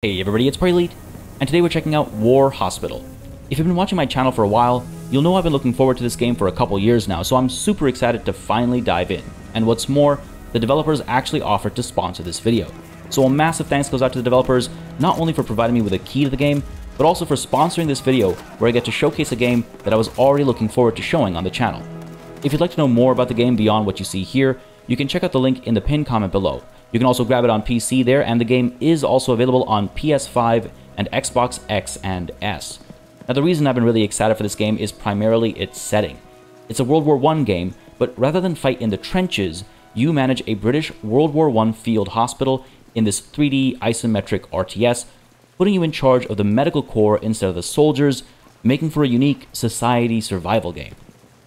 Hey everybody, it's PartyElite, and today we're checking out War Hospital. If you've been watching my channel for a while, you'll know I've been looking forward to this game for a couple years now, so I'm super excited to finally dive in. And what's more, the developers actually offered to sponsor this video. So a massive thanks goes out to the developers, not only for providing me with a key to the game, but also for sponsoring this video where I get to showcase a game that I was already looking forward to showing on the channel. If you'd like to know more about the game beyond what you see here, you can check out the link in the pinned comment below. You can also grab it on PC there, and the game is also available on PS5 and Xbox X and S. Now, the reason I've been really excited for this game is primarily its setting. It's a World War I game, but rather than fight in the trenches, you manage a British World War I field hospital in this 3D isometric RTS, putting you in charge of the medical corps instead of the soldiers, making for a unique society survival game.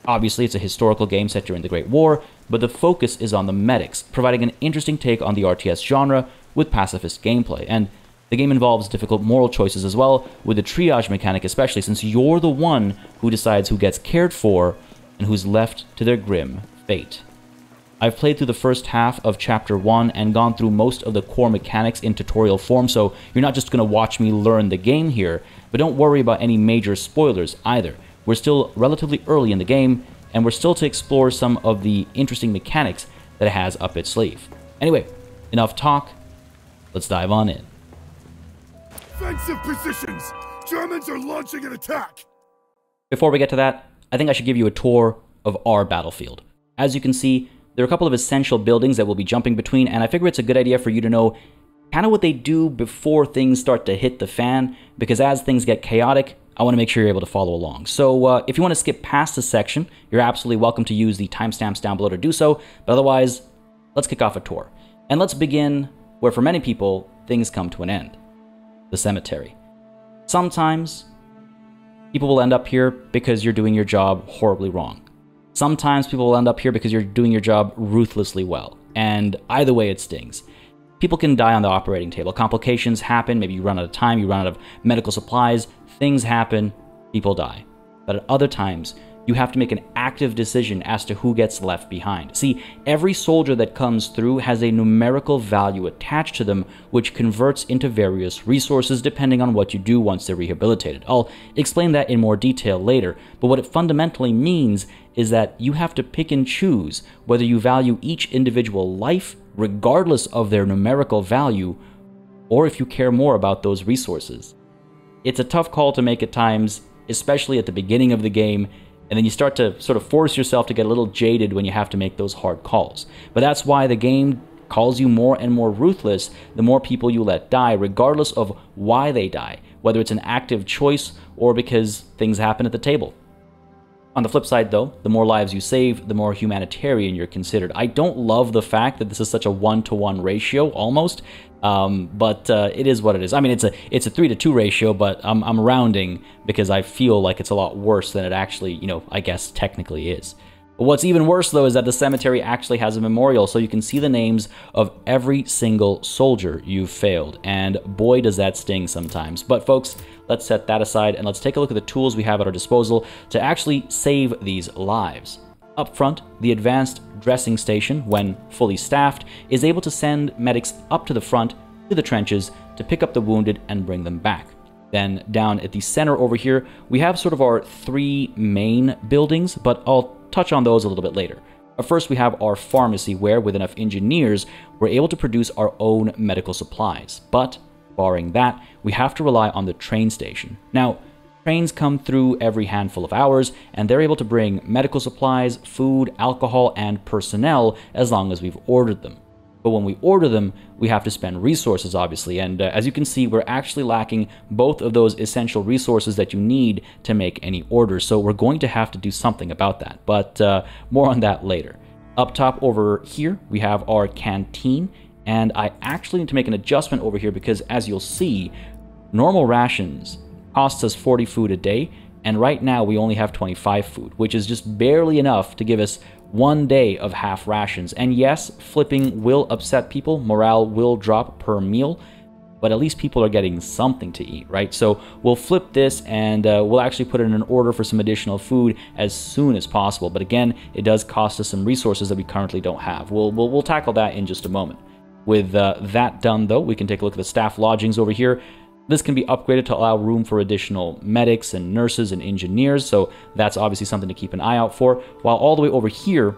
Obviously, it's a historical game set during the Great War, but the focus is on the medics, providing an interesting take on the RTS genre with pacifist gameplay. And the game involves difficult moral choices as well, with the triage mechanic especially, since you're the one who decides who gets cared for and who's left to their grim fate. I've played through the first half of Chapter 1 and gone through most of the core mechanics in tutorial form, so you're not just going to watch me learn the game here, but don't worry about any major spoilers either. We're still relatively early in the game, and we're still to explore some of the interesting mechanics that it has up its sleeve. Anyway, enough talk, let's dive on in. Defensive positions! Germans are launching an attack! Before we get to that, I think I should give you a tour of our battlefield. As you can see, there are a couple of essential buildings that we'll be jumping between, and I figure it's a good idea for you to know kind of what they do before things start to hit the fan, because as things get chaotic, I want to make sure you're able to follow along. So if you want to skip past this section, you're absolutely welcome to use the timestamps down below to do so, but otherwise, let's kick off a tour. And let's begin where for many people, things come to an end. The cemetery. Sometimes, people will end up here because you're doing your job horribly wrong. Sometimes people will end up here because you're doing your job ruthlessly well. And either way, it stings. People can die on the operating table. Complications happen. Maybe you run out of time, you run out of medical supplies. Things happen, people die. But at other times, you have to make an active decision as to who gets left behind. See, every soldier that comes through has a numerical value attached to them, which converts into various resources depending on what you do once they're rehabilitated. I'll explain that in more detail later, but what it fundamentally means is that you have to pick and choose whether you value each individual life, regardless of their numerical value, or if you care more about those resources. It's a tough call to make at times, especially at the beginning of the game, and then you start to sort of force yourself to get a little jaded when you have to make those hard calls. But that's why the game calls you more and more ruthless the more people you let die, regardless of why they die, whether it's an active choice or because things happen at the table. On the flip side, though, the more lives you save, the more humanitarian you're considered. I don't love the fact that this is such a 1-to-1 ratio, almost, but it is what it is. I mean, it's a 3-to-2 ratio, but I'm rounding because I feel like it's a lot worse than it actually, I guess technically is. But what's even worse, though, is that the cemetery actually has a memorial, so you can see the names of every single soldier you've failed, and boy, does that sting sometimes. But folks, let's set that aside, and let's take a look at the tools we have at our disposal to actually save these lives. Up front, the advanced dressing station, when fully staffed, is able to send medics up to the front, to the trenches, to pick up the wounded and bring them back. Then down at the center over here, we have sort of our three main buildings, but I'll touch on those a little bit later. But first, we have our pharmacy where, with enough engineers, we're able to produce our own medical supplies. But, barring that, we have to rely on the train station. Now, trains come through every handful of hours, and they're able to bring medical supplies, food, alcohol, and personnel as long as we've ordered them. But when we order them, we have to spend resources, obviously, and as you can see, we're actually lacking both of those essential resources that you need to make any orders, so we're going to have to do something about that, but more on that later. Up top over here, we have our canteen, and I actually need to make an adjustment over here because, as you'll see, normal rations costs us 40 food a day, and right now we only have 25 food, which is just barely enough to give us 1 day of half rations. And yes, flipping will upset people, morale will drop per meal, but at least people are getting something to eat, right? So we'll flip this and we'll actually put in an order for some additional food as soon as possible. But again, it does cost us some resources that we currently don't have. We'll tackle that in just a moment. With that done, though, we can take a look at the staff lodgings over here. This can be upgraded to allow room for additional medics and nurses and engineers, so that's obviously something to keep an eye out for. While all the way over here,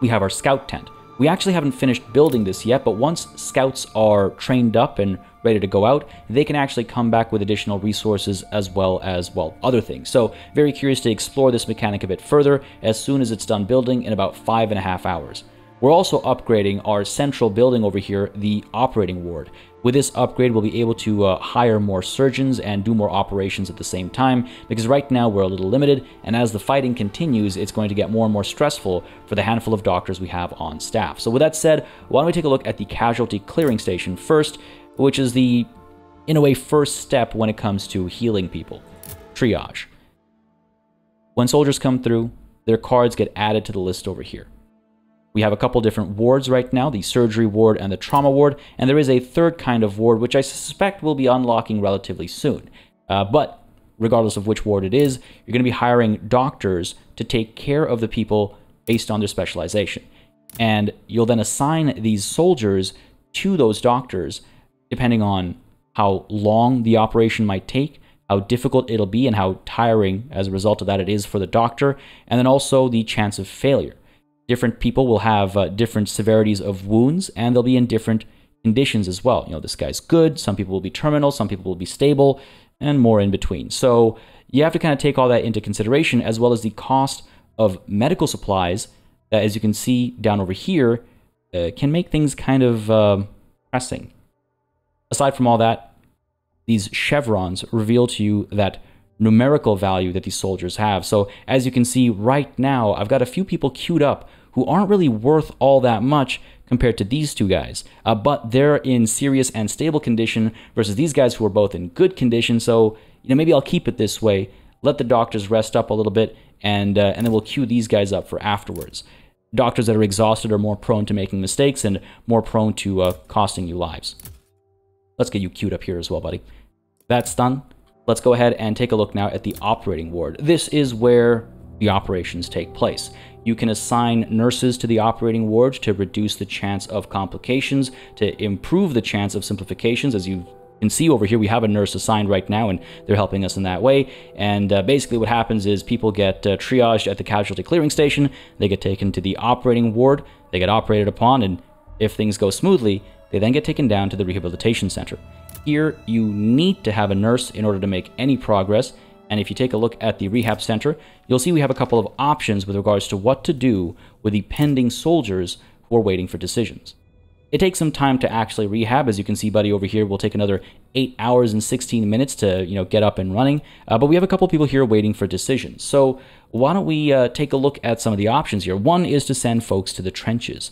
we have our scout tent. We actually haven't finished building this yet, but once scouts are trained up and ready to go out, they can actually come back with additional resources as well as, well, other things. So very curious to explore this mechanic a bit further as soon as it's done building in about 5.5 hours. We're also upgrading our central building over here, the operating ward. With this upgrade, we'll be able to hire more surgeons and do more operations at the same time, because right now we're a little limited, and as the fighting continues, it's going to get more and more stressful for the handful of doctors we have on staff. So with that said, why don't we take a look at the casualty clearing station first, which is the, in a way, first step when it comes to healing people. Triage. When soldiers come through, their cards get added to the list over here. We have a couple different wards right now, the surgery ward and the trauma ward, and there is a third kind of ward which I suspect will be unlocking relatively soon. But regardless of which ward it is, you're going to be hiring doctors to take care of the people based on their specialization. And you'll then assign these soldiers to those doctors depending on how long the operation might take, how difficult it'll be, and how tiring as a result of that it is for the doctor, and then also the chance of failure. Different people will have different severities of wounds, and they'll be in different conditions as well. You know, this guy's good, some people will be terminal, some people will be stable, and more in between. So you have to kind of take all that into consideration, as well as the cost of medical supplies that, as you can see down over here, can make things kind of pressing. Aside from all that, these chevrons reveal to you that numerical value that these soldiers have. So as you can see right now, I've got a few people queued up who aren't really worth all that much compared to these two guys. But they're in serious and stable condition versus these guys who are both in good condition. So, you know, maybe I'll keep it this way, let the doctors rest up a little bit, and then we'll queue these guys up for afterwards. Doctors that are exhausted are more prone to making mistakes and more prone to costing you lives. Let's get you queued up here as well, buddy. That's done. Let's go ahead and take a look now at the operating ward. This is where the operations take place. You can assign nurses to the operating ward to reduce the chance of complications, to improve the chance of simplifications. As you can see over here, we have a nurse assigned right now, and they're helping us in that way. And basically what happens is people get triaged at the casualty clearing station, they get taken to the operating ward, they get operated upon, and if things go smoothly, they then get taken down to the rehabilitation center. Here, you need to have a nurse in order to make any progress, and if you take a look at the rehab center, you'll see we have a couple of options with regards to what to do with the pending soldiers who are waiting for decisions. It takes some time to actually rehab. As you can see, buddy, over here will take another 8 hours and 16 minutes to, get up and running, but we have a couple people here waiting for decisions. So why don't we take a look at some of the options here. One is to send folks to the trenches.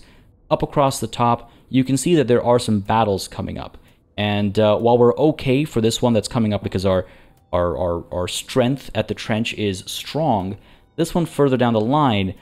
Up across the top, you can see that there are some battles coming up. And while we're okay for this one that's coming up because our strength at the trench is strong, this one further down the line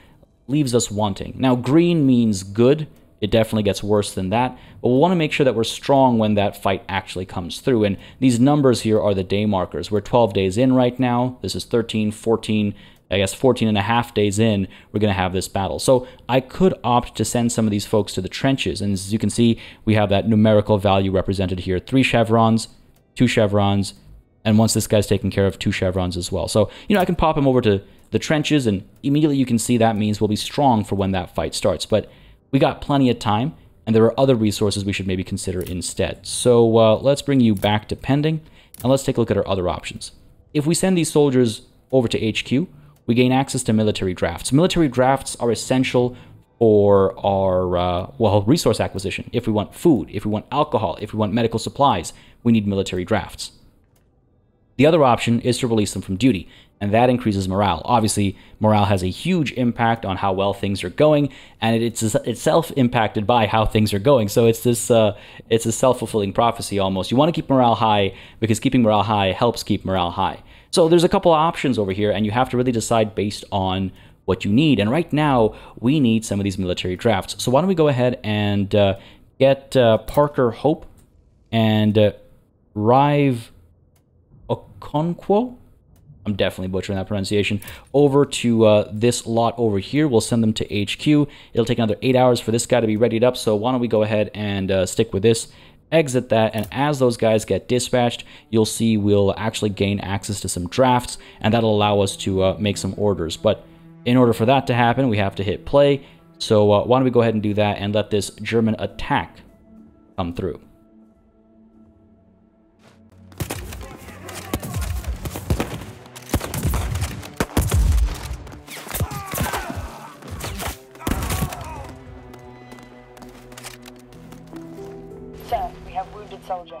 leaves us wanting. Now, green means good. It definitely gets worse than that. But we'll want to make sure that we're strong when that fight actually comes through. And these numbers here are the day markers. We're 12 days in right now. This is 13, 14, I guess 14 and a half days in, we're going to have this battle. So I could opt to send some of these folks to the trenches. And as you can see, we have that numerical value represented here. 3 chevrons, 2 chevrons, and once this guy's taken care of, 2 chevrons as well. So, I can pop him over to the trenches, and immediately you can see that means we'll be strong for when that fight starts. But we got plenty of time, and there are other resources we should maybe consider instead. So let's bring you back to pending, and let's take a look at our other options. If we send these soldiers over to HQ, we gain access to military drafts. Military drafts are essential for our, resource acquisition. If we want food, if we want alcohol, if we want medical supplies, we need military drafts. The other option is to release them from duty, and that increases morale. Obviously, morale has a huge impact on how well things are going, and it's itself impacted by how things are going. So it's this, it's a self-fulfilling prophecy almost. You want to keep morale high because keeping morale high helps keep morale high. So there's a couple of options over here, and you have to really decide based on what you need. And right now, we need some of these military drafts. So why don't we go ahead and get Parker Hope and Rive Okonkwo I'm definitely butchering that pronunciation, over to this lot over here. We'll send them to HQ. It'll take another 8 hours for this guy to be readied up, so why don't we go ahead and stick with this, exit that, and as those guys get dispatched, you'll see we'll actually gain access to some drafts, and that'll allow us to make some orders. But in order for that to happen, we have to hit play, so why don't we go ahead and do that and let this German attack come through. Sir, we have wounded soldier.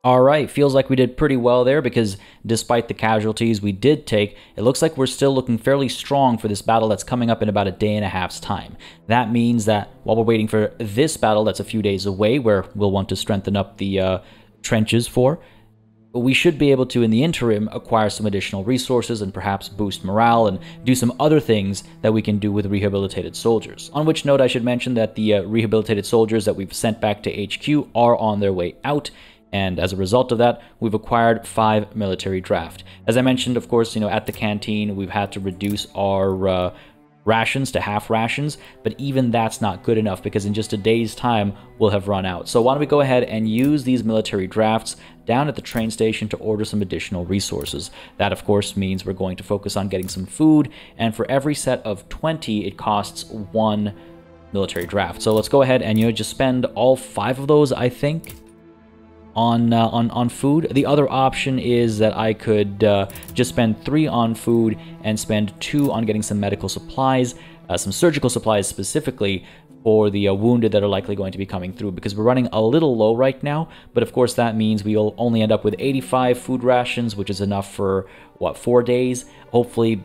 Alright, feels like we did pretty well there because despite the casualties we did take, it looks like we're still looking fairly strong for this battle that's coming up in about a day and a half's time. That means that while we're waiting for this battle that's a few days away, where we'll want to strengthen up the trenches for, we should be able to, in the interim, acquire some additional resources and perhaps boost morale and do some other things that we can do with rehabilitated soldiers. On which note, I should mention that the rehabilitated soldiers that we've sent back to HQ are on their way out, and as a result of that, we've acquired 5 military draft. As I mentioned, of course, at the canteen, we've had to reduce our rations to half rations, but even that's not good enough because in just a day's time, we'll have run out. So why don't we go ahead and use these military drafts down at the train station to order some additional resources. That, of course, means we're going to focus on getting some food, and for every set of 20, it costs 1 military draft. So let's go ahead and, just spend all 5 of those, I think, on food. The other option is that I could just spend 3 on food and spend 2 on getting some medical supplies, some surgical supplies specifically for the wounded that are likely going to be coming through, because we're running a little low right now, but of course that means we'll only end up with 85 food rations, which is enough for, 4 days? Hopefully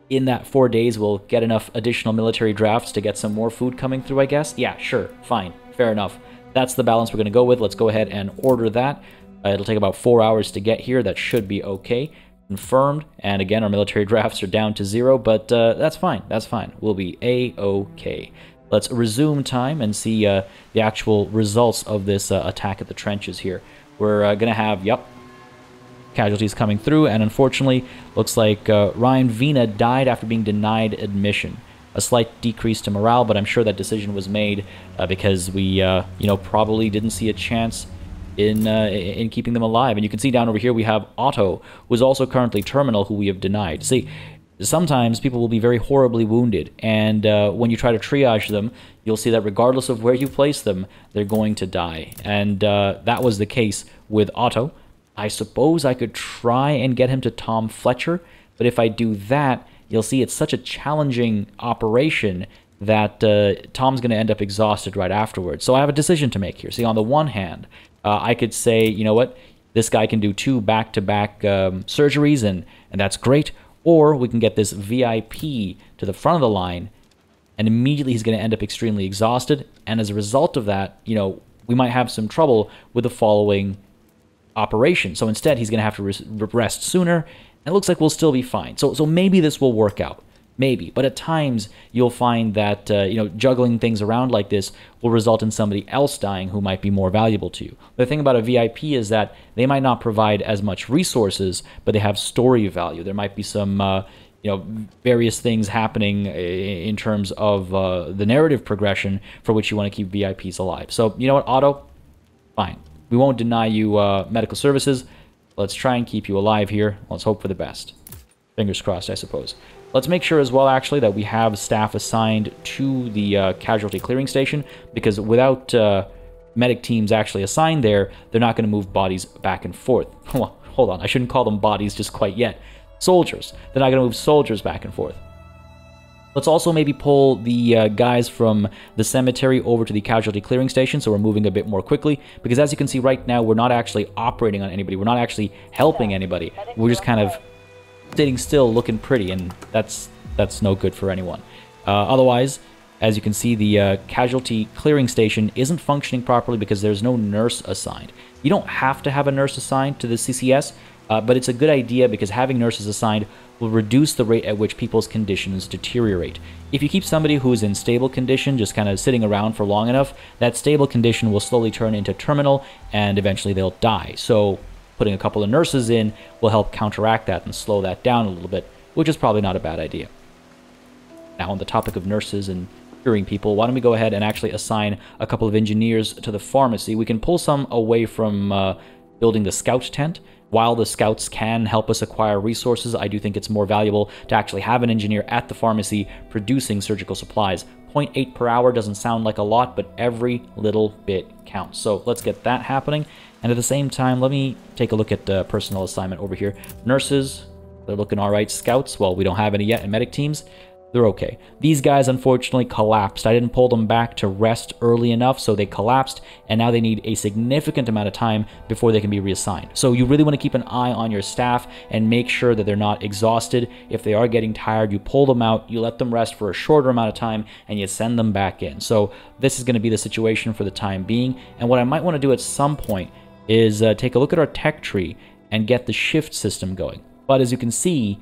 in that 4 days we'll get enough additional military drafts to get some more food coming through, I guess? Yeah, sure, fine, fair enough. That's the balance we're going to go with. Let's go ahead and order that. It'll take about 4 hours to get here. That should be okay. Confirmed. And again, our military drafts are down to 0, but that's fine. That's fine. We'll be A-okay. Let's resume time and see the actual results of this attack at the trenches here. We're going to have, casualties coming through, and unfortunately, looks like Ryan Vina died after being denied admission. A slight decrease to morale, but I'm sure that decision was made because we, probably didn't see a chance in keeping them alive. And you can see down over here we have Otto, who is also currently terminal, who we have denied. See, sometimes people will be very horribly wounded, and when you try to triage them, you'll see that regardless of where you place them, they're going to die. And that was the case with Otto. I suppose I could try and get him to Tom Fletcher, but if I do that, you'll see it's such a challenging operation that Tom's going to end up exhausted right afterwards. So I have a decision to make here. See, on the one hand, I could say, you know what, this guy can do 2 back-to-back surgeries, and that's great. Or we can get this VIP to the front of the line, and immediately he's going to end up extremely exhausted. And as a result of that, we might have some trouble with the following operation. So instead, he's going to have to rest sooner. It looks like we'll still be fine. So maybe this will work out. Maybe. But at times, you'll find that, juggling things around like this will result in somebody else dying who might be more valuable to you. The thing about a VIP is that they might not provide as much resources, but they have story value. There might be some, various things happening in terms of the narrative progression for which you want to keep VIPs alive. So, you know what, Otto? Fine. We won't deny you medical services. Let's try and keep you alive here. Let's hope for the best. Fingers crossed, I suppose. Let's make sure as well, actually, that we have staff assigned to the casualty clearing station, because without medic teams actually assigned there, they're not going to move bodies back and forth. Well, hold on. I shouldn't call them bodies just quite yet. Soldiers. They're not going to move soldiers back and forth. Let's also maybe pull the guys from the cemetery over to the casualty clearing station, so we're moving a bit more quickly, because as you can see right now, we're not actually operating on anybody. We're not actually helping anybody. We're just kind of sitting still, looking pretty, and that's no good for anyone. Otherwise, as you can see, the casualty clearing station isn't functioning properly because there's no nurse assigned. You don't have to have a nurse assigned to the CCS, but it's a good idea because having nurses assigned will reduce the rate at which people's conditions deteriorate. If you keep somebody who's in stable condition just kind of sitting around for long enough, that stable condition will slowly turn into terminal, and eventually they'll die. So putting a couple of nurses in will help counteract that and slow that down a little bit, which is probably not a bad idea. Now, on the topic of nurses and curing people, why don't we go ahead and actually assign a couple of engineers to the pharmacy. We can pull some away from building the scout tent. While the scouts can help us acquire resources, I do think it's more valuable to actually have an engineer at the pharmacy producing surgical supplies. 0.8 per hour doesn't sound like a lot, but every little bit counts. So let's get that happening. And at the same time, let me take a look at the personnel assignment over here. Nurses, they're looking all right. Scouts, well, we don't have any yet. And medic teams, they're okay. These guys unfortunately collapsed. I didn't pull them back to rest early enough, so they collapsed, and now they need a significant amount of time before they can be reassigned. So you really want to keep an eye on your staff and make sure that they're not exhausted. If they are getting tired, you pull them out, you let them rest for a shorter amount of time, and you send them back in. So this is going to be the situation for the time being, and what I might want to do at some point is take a look at our tech tree and get the shift system going. But as you can see,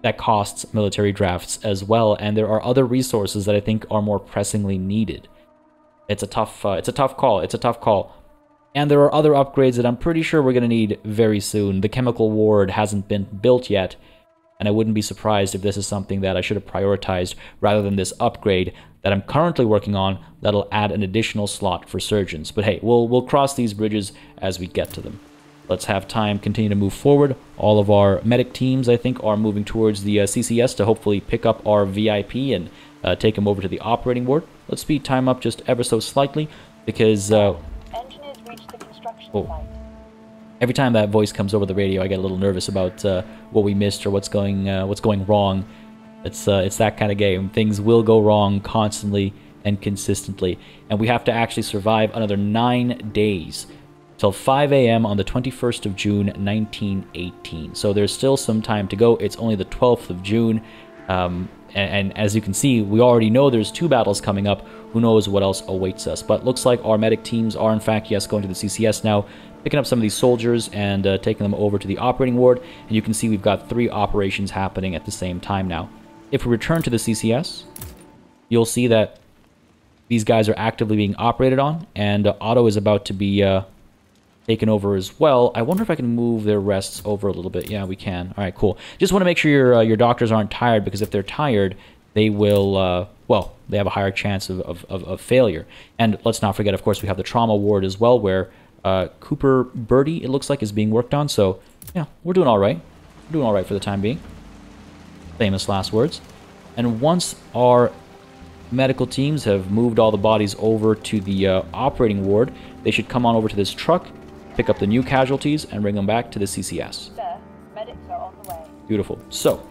that costs military drafts as well, and there are other resources that I think are more pressingly needed. It's a tough call. And there are other upgrades that I'm pretty sure we're going to need very soon. The chemical ward hasn't been built yet, and I wouldn't be surprised if this is something that I should have prioritized rather than this upgrade that I'm currently working on that'll add an additional slot for surgeons. But hey, we'll cross these bridges as we get to them. Let's have time continue to move forward. All of our medic teams, I think, are moving towards the CCS to hopefully pick up our VIP and take them over to the operating ward. Let's speed time up just ever so slightly because Engineers reached the construction site. Every time that voice comes over the radio, I get a little nervous about what we missed or what's going wrong. It's that kind of game. Things will go wrong constantly and consistently, and we have to actually survive another 9 days till 5 a.m. on the 21st of June, 1918. So there's still some time to go. It's only the 12th of June. And as you can see, we already know there's 2 battles coming up. Who knows what else awaits us. But looks like our medic teams are, in fact, yes, going to the CCS now, picking up some of these soldiers and taking them over to the operating ward. And you can see we've got 3 operations happening at the same time now. If we return to the CCS, you'll see that these guys are actively being operated on, and Otto is about to be taken over as well. I wonder if I can move their rests over a little bit. Yeah, we can. All right, cool. Just want to make sure your doctors aren't tired, because if they're tired, they will, well, they have a higher chance of failure. And let's not forget, of course, we have the trauma ward as well, where Cooper Birdie, it looks like, is being worked on. So, yeah, we're doing all right. We're doing all right for the time being. Famous last words. And once our medical teams have moved all the bodies over to the operating ward, they should come on over to this truck, pick up the new casualties, and bring them back to the CCS. Sir, medics are on the way. Beautiful. So,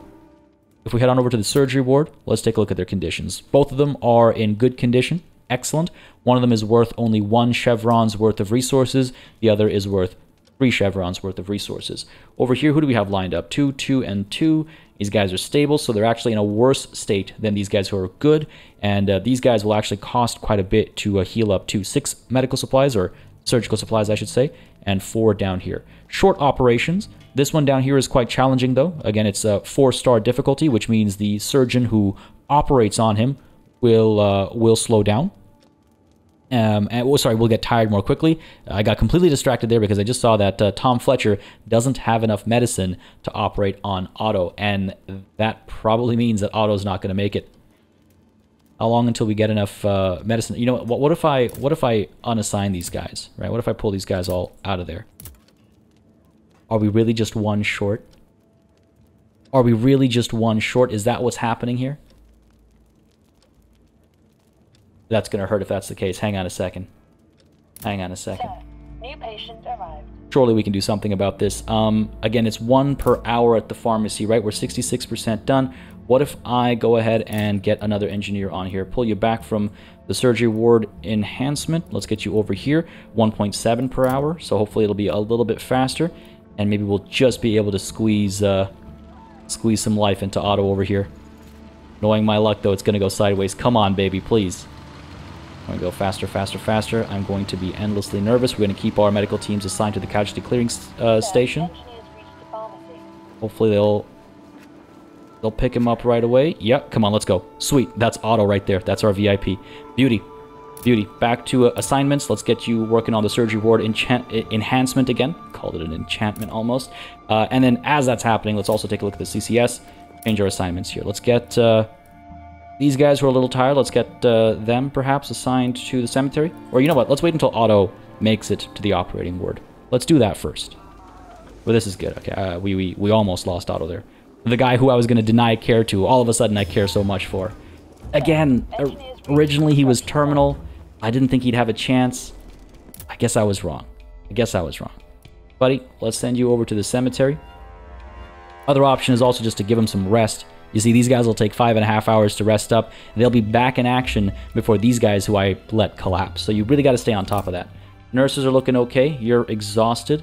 if we head on over to the surgery ward, let's take a look at their conditions. Both of them are in good condition. Excellent. One of them is worth only 1 chevron's worth of resources. The other is worth 3 chevrons worth of resources. Over here, who do we have lined up? 2, 2, and 2. These guys are stable, so they're actually in a worse state than these guys who are good. And these guys will actually cost quite a bit to heal up to 6 medical supplies, or surgical supplies, I should say, and 4 down here. Short operations. This one down here is quite challenging, though. Again, it's a 4-star difficulty, which means the surgeon who operates on him will slow down. We'll get tired more quickly. I got completely distracted there because I just saw that Tom Fletcher doesn't have enough medicine to operate on Otto, and that probably means that Otto's not going to make it. How long until we get enough medicine? You know what if I unassign these guys, right? What if I pull these guys all out of there? Are we really just 1 short? Are we really just 1 short? Is that what's happening here? That's going to hurt if that's the case. Hang on a second. Hang on a second. Sir, new patient arrived. Surely we can do something about this. Again, it's 1 per hour at the pharmacy, right? We're 66% done. What if I go ahead and get another engineer on here? Pull you back from the surgery ward enhancement. Let's get you over here. 1.7 per hour. So hopefully it'll be a little bit faster. And maybe we'll just be able to squeeze some life into Otto over here. Knowing my luck, though, it's going to go sideways. Come on, baby, please. I'm going to go faster, faster, faster. I'm going to be endlessly nervous. We're going to keep our medical teams assigned to the casualty clearing station. Engineers reached the pharmacy. Hopefully they'll pick him up right away. Yep, come on, let's go. Sweet, that's Otto right there. That's our VIP. Beauty. Beauty. Back to assignments. Let's get you working on the surgery ward enhancement again. Called it an enchantment almost. And then as that's happening, let's also take a look at the CCS. Change our assignments here. Let's get these guys who are a little tired. Let's get them perhaps assigned to the cemetery. Or you know what? Let's wait until Otto makes it to the operating ward. Let's do that first. Well, this is good. Okay, we almost lost Otto there. The guy who I was going to deny care to, all of a sudden I care so much for. Again, originally he was terminal. I didn't think he'd have a chance. I guess I was wrong. Buddy, let's send you over to the cemetery. Other option is also just to give him some rest. You see, these guys will take 5.5 hours to rest up. They'll be back in action before these guys who I let collapse. So you really got to stay on top of that. Nurses are looking okay. You're exhausted.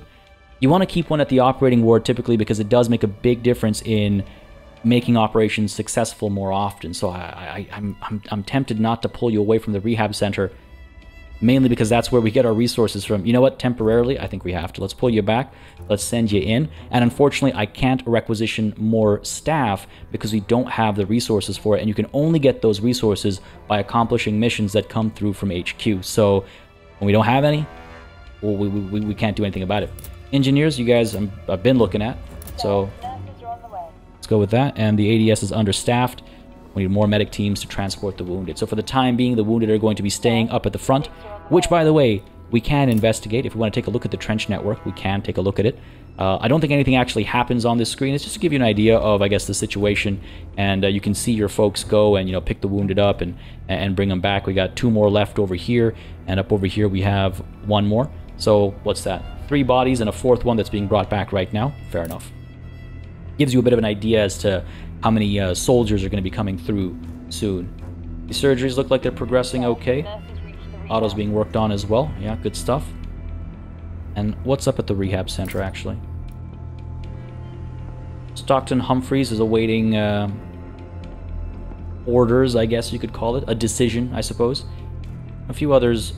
You want to keep one at the operating ward typically because it does make a big difference in making operations successful more often. So I'm tempted not to pull you away from the rehab center, mainly because that's where we get our resources from. You know what? Temporarily, I think we have to. Let's pull you back. Let's send you in. And unfortunately, I can't requisition more staff because we don't have the resources for it. And you can only get those resources by accomplishing missions that come through from HQ. So when we don't have any, well, we can't do anything about it. Engineers, you guys I've been looking at. So let's go with that. And the ADS is understaffed. We need more medic teams to transport the wounded. So for the time being, the wounded are going to be staying up at the front, which, by the way, we can investigate. If we want to take a look at the trench network, we can take a look at it. I don't think anything actually happens on this screen. It's just to give you an idea of, I guess, the situation. And you can see your folks go and, you know, pick the wounded up and bring them back. We got 2 more left over here. And up over here, we have 1 more. So what's that? 3 bodies and a 4th one that's being brought back right now. Fair enough. Gives you a bit of an idea as to how many soldiers are going to be coming through soon. The surgeries look like they're progressing okay. Otto's being worked on as well. Yeah, good stuff. And what's up at the rehab center, actually? Stockton Humphreys is awaiting orders, I guess you could call it. A decision, I suppose. A few others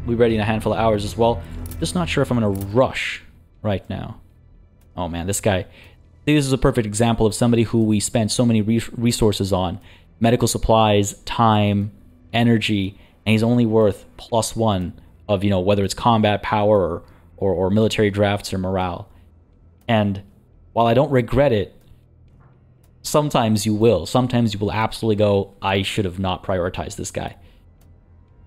will be ready in a handful of hours as well. Just not sure if I'm in a rush right now. Oh man, this guy... This is a perfect example of somebody who we spent so many resources on. Medical supplies, time, energy, and he's only worth +1 of, you know, whether it's combat power or military drafts or morale. And while I don't regret it, sometimes you will. Sometimes you will absolutely go, I should have not prioritized this guy.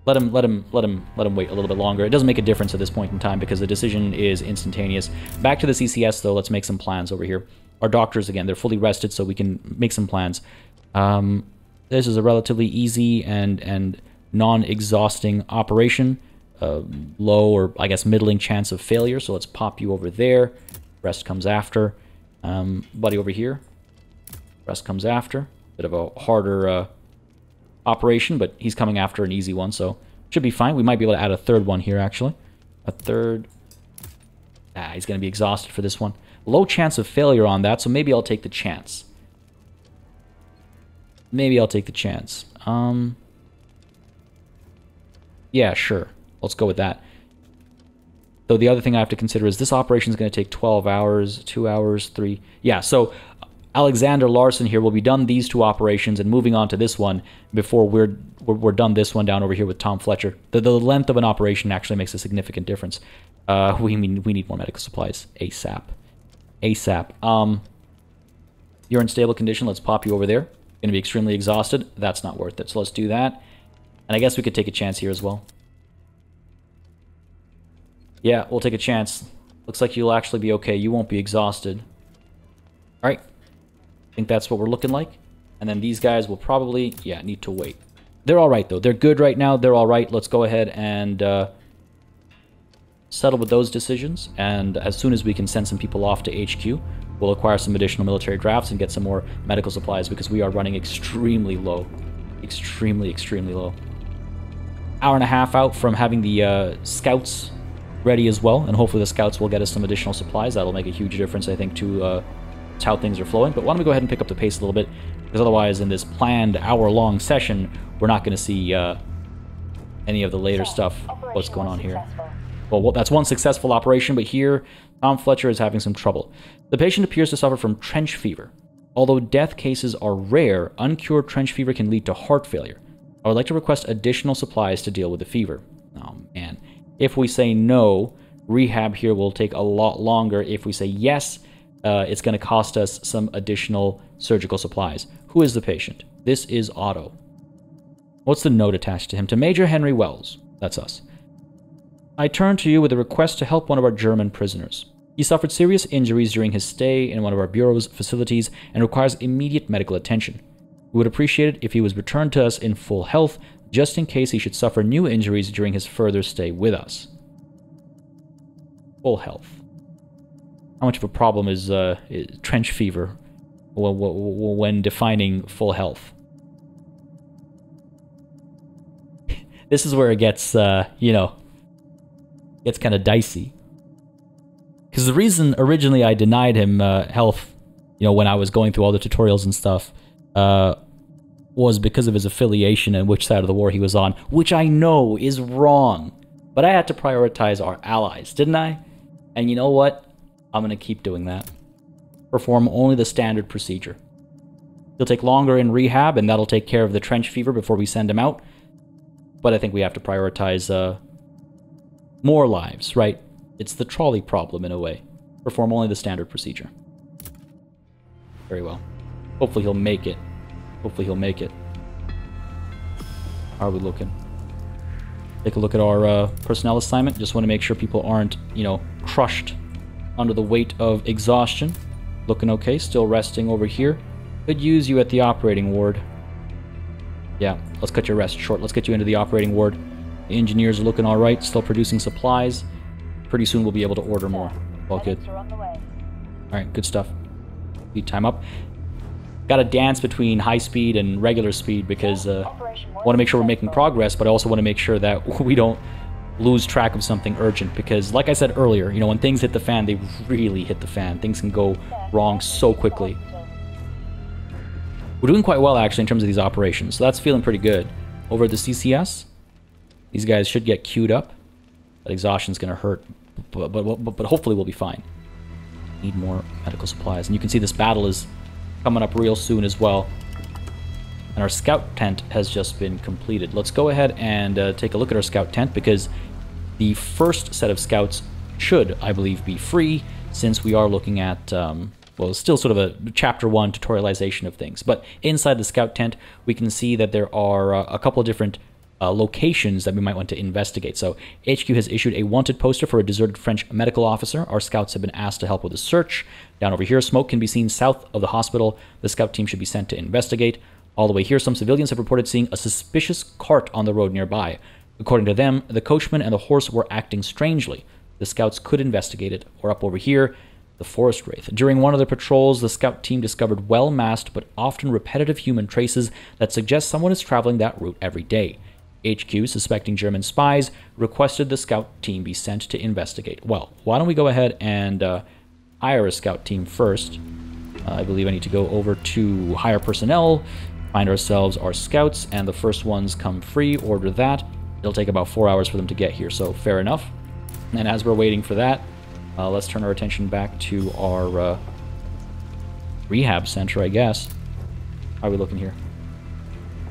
Let him wait a little bit longer. It doesn't make a difference at this point in time because the decision is instantaneous. Back to the CCS though, let's make some plans over here. Our doctors, again, they're fully rested, so we can make some plans. This is a relatively easy and non-exhausting operation. Low or, I guess, middling chance of failure, so let's pop you over there. Rest comes after. Buddy over here. Rest comes after. Bit of a harder operation, but he's coming after an easy one, so should be fine. We might be able to add a 3rd one here, actually. A 3rd. He's going to be exhausted for this one. Low chance of failure on that, so maybe I'll take the chance. Yeah, sure. Let's go with that. Though the other thing I have to consider is this operation is going to take 12 hours, 2 hours, 3... Yeah, so Alexander Larson here will be done these 2 operations and moving on to this one before we're done this one down over here with Tom Fletcher. The length of an operation actually makes a significant difference. We need more medical supplies ASAP. You're in stable condition. Let's pop you over there. Going to be extremely exhausted. That's not worth it. So let's do that. And I guess we could take a chance here as well. Yeah, we'll take a chance. Looks like you'll actually be okay. You won't be exhausted. All right. I think that's what we're looking like. And then these guys will probably, yeah, need to wait. They're all right, though. They're good right now. They're all right. Let's go ahead and settle with those decisions. And as soon as we can send some people off to HQ, we'll acquire some additional military drafts and get some more medical supplies because we are running extremely low. Extremely low. Hour and a half out from having the scouts ready as well. And hopefully the scouts will get us some additional supplies. That'll make a huge difference, I think, to how things are flowing. But why don't we go ahead and pick up the pace a little bit? Because otherwise, in this planned hour-long session, we're not going to see any of the later stuff. What's going on here? Well, that's one successful operation, but here, Tom Fletcher is having some trouble. The patient appears to suffer from trench fever. Although death cases are rare, uncured trench fever can lead to heart failure. I would like to request additional supplies to deal with the fever. And if we say no, rehab here will take a lot longer. If we say yes, it's going to cost us some additional surgical supplies. Who is the patient? This is Otto. What's the note attached to him? To Major Henry Wells. That's us. I turn to you with a request to help one of our German prisoners. He suffered serious injuries during his stay in one of our Bureau's facilities and requires immediate medical attention. We would appreciate it if he was returned to us in full health, just in case he should suffer new injuries during his further stay with us. Full health. How much of a problem is trench fever when defining full health? This is where it gets, gets kind of dicey. Because the reason originally I denied him health, when I was going through all the tutorials and stuff, was because of his affiliation and which side of the war he was on, which I know is wrong. But I had to prioritize our allies, didn't I? And you know what? I'm going to keep doing that. Perform only the standard procedure. He'll take longer in rehab, and that'll take care of the trench fever before we send him out. But I think we have to prioritize more lives, right? It's the trolley problem in a way. Perform only the standard procedure. Very well. Hopefully he'll make it. Hopefully he'll make it. How are we looking? Take a look at our personnel assignment. Just want to make sure people aren't, crushed under the weight of exhaustion. Looking okay. Still resting over here. Could use you at the operating ward. Yeah, let's cut your rest short. Let's get you into the operating ward. The engineers are looking all right. Still producing supplies. Pretty soon we'll be able to order more. All good. Alright, good stuff. Speed time up. Gotta dance between high speed and regular speed because want to make sure we're making progress, but I also want to make sure that we don't lose track of something urgent. Because, like I said earlier, when things hit the fan, they really hit the fan. Things can go wrong so quickly. We're doing quite well, actually, in terms of these operations, so that's feeling pretty good. Over at the CCS, these guys should get queued up. That exhaustion's going to hurt, but hopefully we'll be fine. Need more medical supplies. And you can see this battle is coming up real soon as well. And our scout tent has just been completed. Let's go ahead and take a look at our scout tent, because the first set of scouts should, I believe, be free, since we are looking at... well, it's still sort of a Chapter 1 tutorialization of things. But inside the scout tent, we can see that there are a couple of different locations that we might want to investigate. So HQ has issued a wanted poster for a deserted French medical officer. Our scouts have been asked to help with a search. Down over here, smoke can be seen south of the hospital. The scout team should be sent to investigate. All the way here, some civilians have reported seeing a suspicious cart on the road nearby. According to them, the coachman and the horse were acting strangely. The scouts could investigate it. Or up over here, the forest wraith. During one of their patrols, the scout team discovered well-masked but often repetitive human traces that suggest someone is traveling that route every day. HQ, suspecting German spies, requested the scout team be sent to investigate. Well, why don't we go ahead and hire a scout team first. I believe I need to go over to hire personnel, find ourselves our scouts, and the first ones come free. Order that. It'll take about 4 hours for them to get here, so fair enough. And as we're waiting for that, let's turn our attention back to our rehab center, I guess. How are we looking here?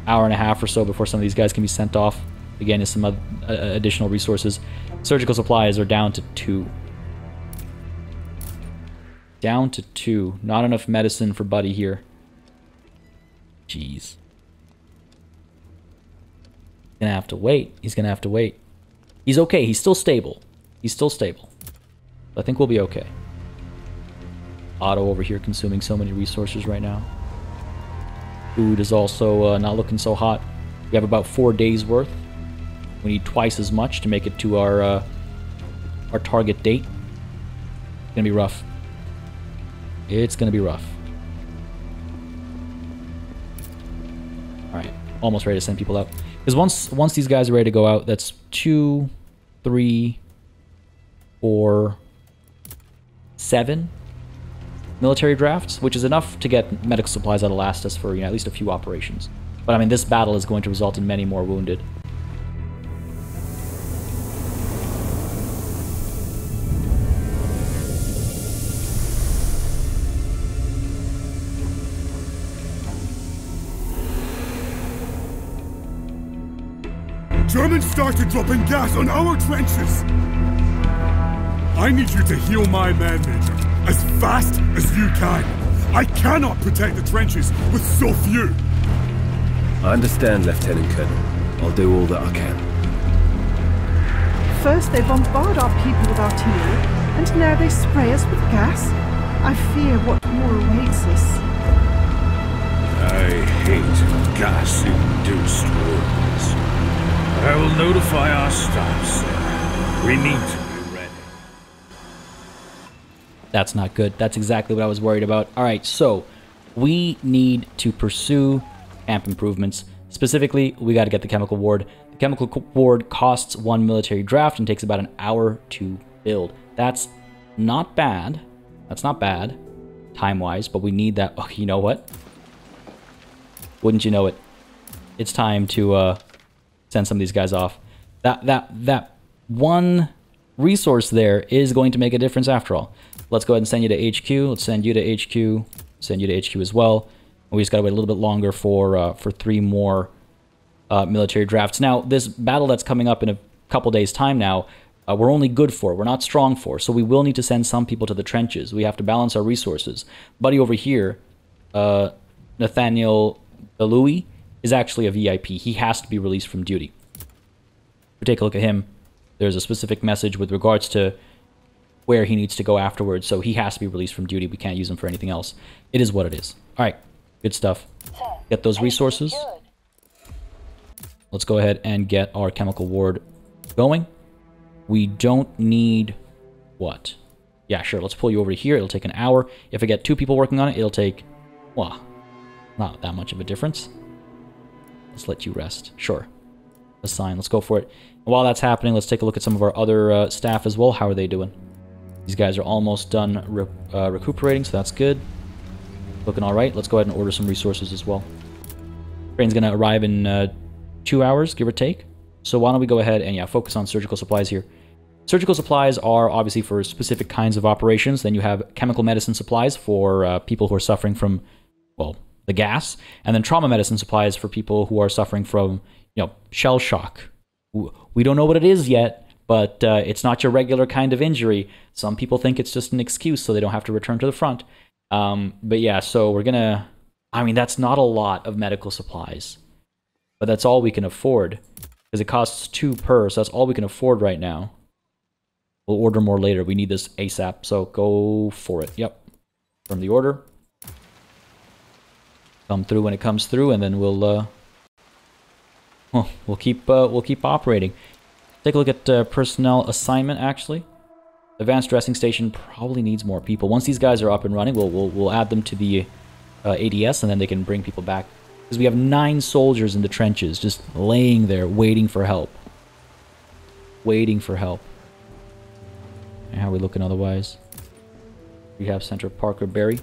Hour and a half or so before some of these guys can be sent off. Again, is some additional resources. Surgical supplies are down to 2. Down to 2. Not enough medicine for Buddy here. Jeez. He's gonna have to wait. He's gonna have to wait. He's okay. He's still stable. He's still stable. I think we'll be okay. Otto over here consuming so many resources right now. Food is also not looking so hot. We have about 4 days worth. We need twice as much to make it to our target date. It's gonna be rough. It's gonna be rough. All right, almost ready to send people out. Because once these guys are ready to go out, that's 2, 3, 4, 7 military drafts, which is enough to get medical supplies that'll last us for at least a few operations. But I mean, this battle is going to result in many more wounded. Germans started dropping gas on our trenches! I need you to heal my men, Major, as fast as you can. I cannot protect the trenches with so few. I understand, Lieutenant Colonel. I'll do all that I can. First they bombard our people with artillery, and now they spray us with gas. I fear what war awaits us. I hate gas-induced wars. I will notify our staff, sir. We need to be ready. That's not good. That's exactly what I was worried about. Alright, so we need to pursue camp improvements. Specifically, we got to get the chemical ward. The chemical ward costs 1 military draft and takes about an hour to build. That's not bad. That's not bad, time-wise, but we need that. Oh, you know what? Wouldn't you know it? It's time to send some of these guys off. That one resource there is going to make a difference after all. Let's go ahead and send you to HQ. Let's send you to HQ. Send you to HQ as well. We just got to wait a little bit longer for 3 more military drafts. Now, this battle that's coming up in a couple days' time now, we're only good for. We're not strong for. So we will need to send some people to the trenches. We have to balance our resources. Buddy over here, Nathaniel Belui, is actually a VIP. He has to be released from duty. If we take a look at him, there's a specific message with regards to where he needs to go afterwards. So he has to be released from duty. We can't use him for anything else. It is what it is. All right. Good stuff. Get those resources. Let's go ahead and get our chemical ward going. We don't need... what? Yeah, sure. Let's pull you over here. It'll take an hour. If I get 2 people working on it, it'll take... well, not that much of a difference. Let's let you rest. Sure. Assign. Let's go for it. And while that's happening, let's take a look at some of our other staff as well. How are they doing? These guys are almost done recuperating, so that's good. Looking all right. Let's go ahead and order some resources as well. Train's going to arrive in 2 hours, give or take. So why don't we go ahead and, yeah, focus on surgical supplies here. Surgical supplies are obviously for specific kinds of operations. Then you have chemical medicine supplies for people who are suffering from, well, the gas. And then trauma medicine supplies for people who are suffering from, you know, shell shock. We don't know what it is yet, but it's not your regular kind of injury. Some people think it's just an excuse so they don't have to return to the front. But yeah, so we're gonna... I mean, that's not a lot of medical supplies. But that's all we can afford. Because it costs 2 per, so that's all we can afford right now. We'll order more later. We need this ASAP, so go for it. Yep. From the order. Come through when it comes through, and then we'll keep operating. Take a look at personnel assignment, actually. Advanced dressing station probably needs more people. Once these guys are up and running, we'll add them to the ADS, and then they can bring people back. Because we have 9 soldiers in the trenches, just laying there, waiting for help. Waiting for help. And how are we looking otherwise? We have Center Parker Berry.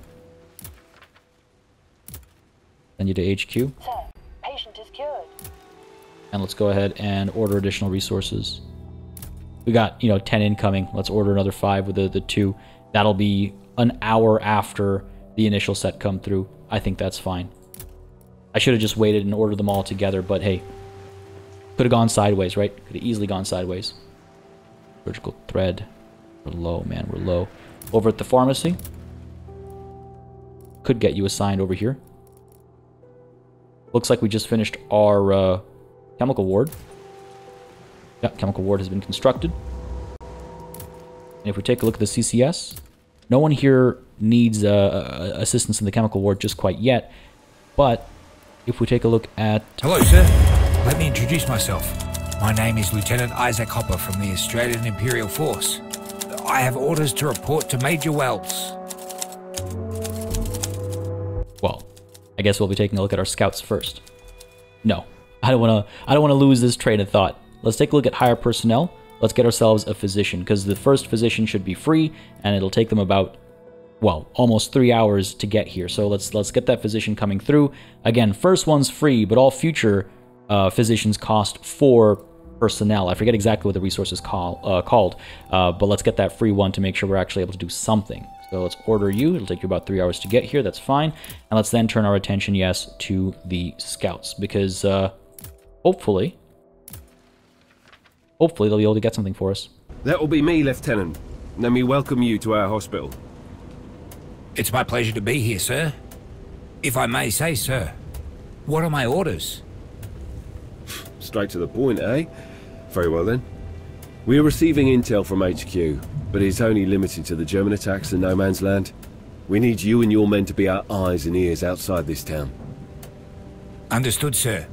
Send you to HQ. Sir, patient is cured. And let's go ahead and order additional resources. We got, 10 incoming. Let's order another 5 with the 2. That'll be an hour after the initial set come through. I think that's fine. I should have just waited and ordered them all together, but hey. Could have gone sideways, right? Could have easily gone sideways. Surgical thread. We're low, man. We're low. Over at the pharmacy. Could get you assigned over here. Looks like we just finished our chemical ward. Yeah, chemical ward has been constructed. And if we take a look at the CCS, no one here needs assistance in the chemical ward just quite yet. But if we take a look at... Hello, sir. Let me introduce myself. My name is Lieutenant Isaac Hopper from the Australian Imperial Force. I have orders to report to Major Wells. Well, I guess we'll be taking a look at our scouts first. No, I don't want to lose this train of thought. Let's take a look at higher personnel. Let's get ourselves a physician, because the first physician should be free, and it'll take them about, well, almost 3 hours to get here. So let's get that physician coming through. Again, first one's free, but all future physicians cost 4 personnel. I forget exactly what the resource is called, but let's get that free one to make sure we're actually able to do something. So let's order you. It'll take you about 3 hours to get here. That's fine. And let's then turn our attention, yes, to the scouts, because hopefully hopefully they'll be able to get something for us. That will be me, Lieutenant. Let me welcome you to our hospital. It's my pleasure to be here, sir. If I may say, sir, what are my orders? Straight to the point, eh? Very well then. We are receiving intel from HQ, but it's only limited to the German attacks in No Man's Land. We need you and your men to be our eyes and ears outside this town. Understood, sir.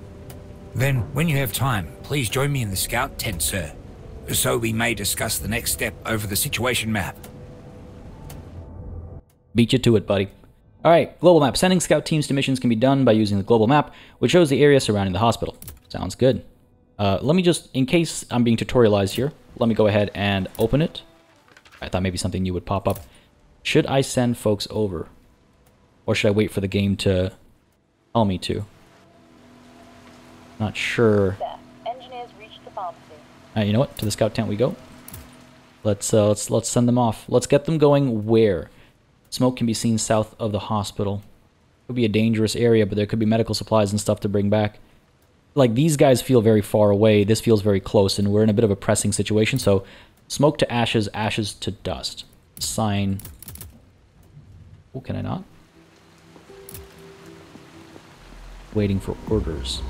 Then, when you have time, please join me in the scout tent, sir, so we may discuss the next step over the situation map. Beat you to it, buddy. Alright, global map. Sending scout teams to missions can be done by using the global map, which shows the area surrounding the hospital. Sounds good. Let me just, in case I'm being tutorialized here, let me go ahead and open it. I thought maybe something new would pop up. Should I send folks over? Or should I wait for the game to tell me to? Not sure. Engineers reached the pharmacy. You know what? To the scout tent we go. Let's send them off. Let's get them going where? Smoke can be seen south of the hospital. Could be a dangerous area, but there could be medical supplies and stuff to bring back. Like, these guys feel very far away. This feels very close, and we're in a bit of a pressing situation. So, smoke to ashes, ashes to dust. Sign. Oh, can I not? Waiting for orders.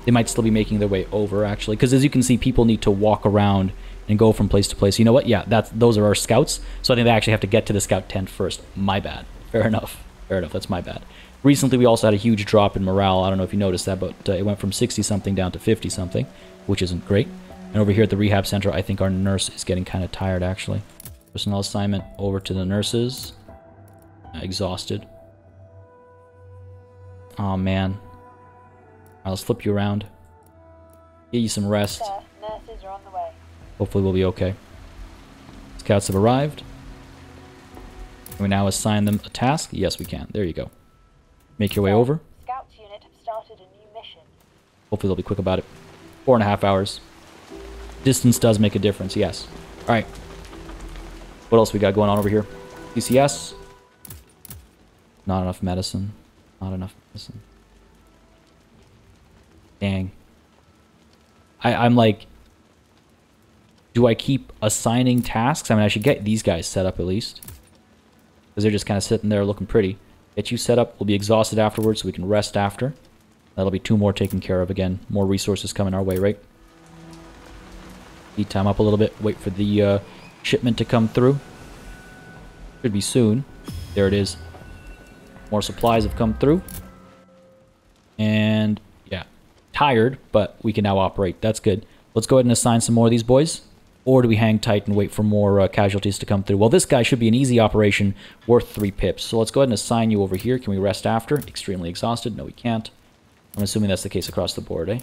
They might still be making their way over, actually. Because as you can see, people need to walk around and go from place to place. You know what? Yeah, those are our scouts. So I think they actually have to get to the scout tent first. My bad. Fair enough. Fair enough. That's my bad. Recently, we also had a huge drop in morale. I don't know if you noticed that, but it went from 60-something down to 50-something, which isn't great. And over here at the rehab center, I think our nurse is getting kind of tired, actually. Personnel assignment over to the nurses. Exhausted. Oh, man. Alright, let's flip you around. Get you some rest. Sir, nurses are on the way. Hopefully we'll be okay. Scouts have arrived. Can we now assign them a task? Yes, we can. There you go. Make your way over. Scouts unit have started a new mission. Hopefully they'll be quick about it. 4.5 hours. Distance does make a difference, yes. Alright. What else we got going on over here? PCS. Not enough medicine. Not enough medicine. Dang. I'm like... Do I keep assigning tasks? I mean, I should get these guys set up at least. Because they're just kind of sitting there looking pretty. Get you set up. We'll be exhausted afterwards so we can rest after. That'll be 2 more taken care of again. More resources coming our way, right? Speed time up a little bit. Wait for the shipment to come through. Should be soon. There it is. More supplies have come through. And, yeah. Tired, but we can now operate. That's good. Let's go ahead and assign some more of these boys. Or do we hang tight and wait for more casualties to come through? Well, this guy should be an easy operation worth 3 pips. So let's go ahead and assign you over here. Can we rest after? Extremely exhausted. No, we can't. I'm assuming that's the case across the board, eh?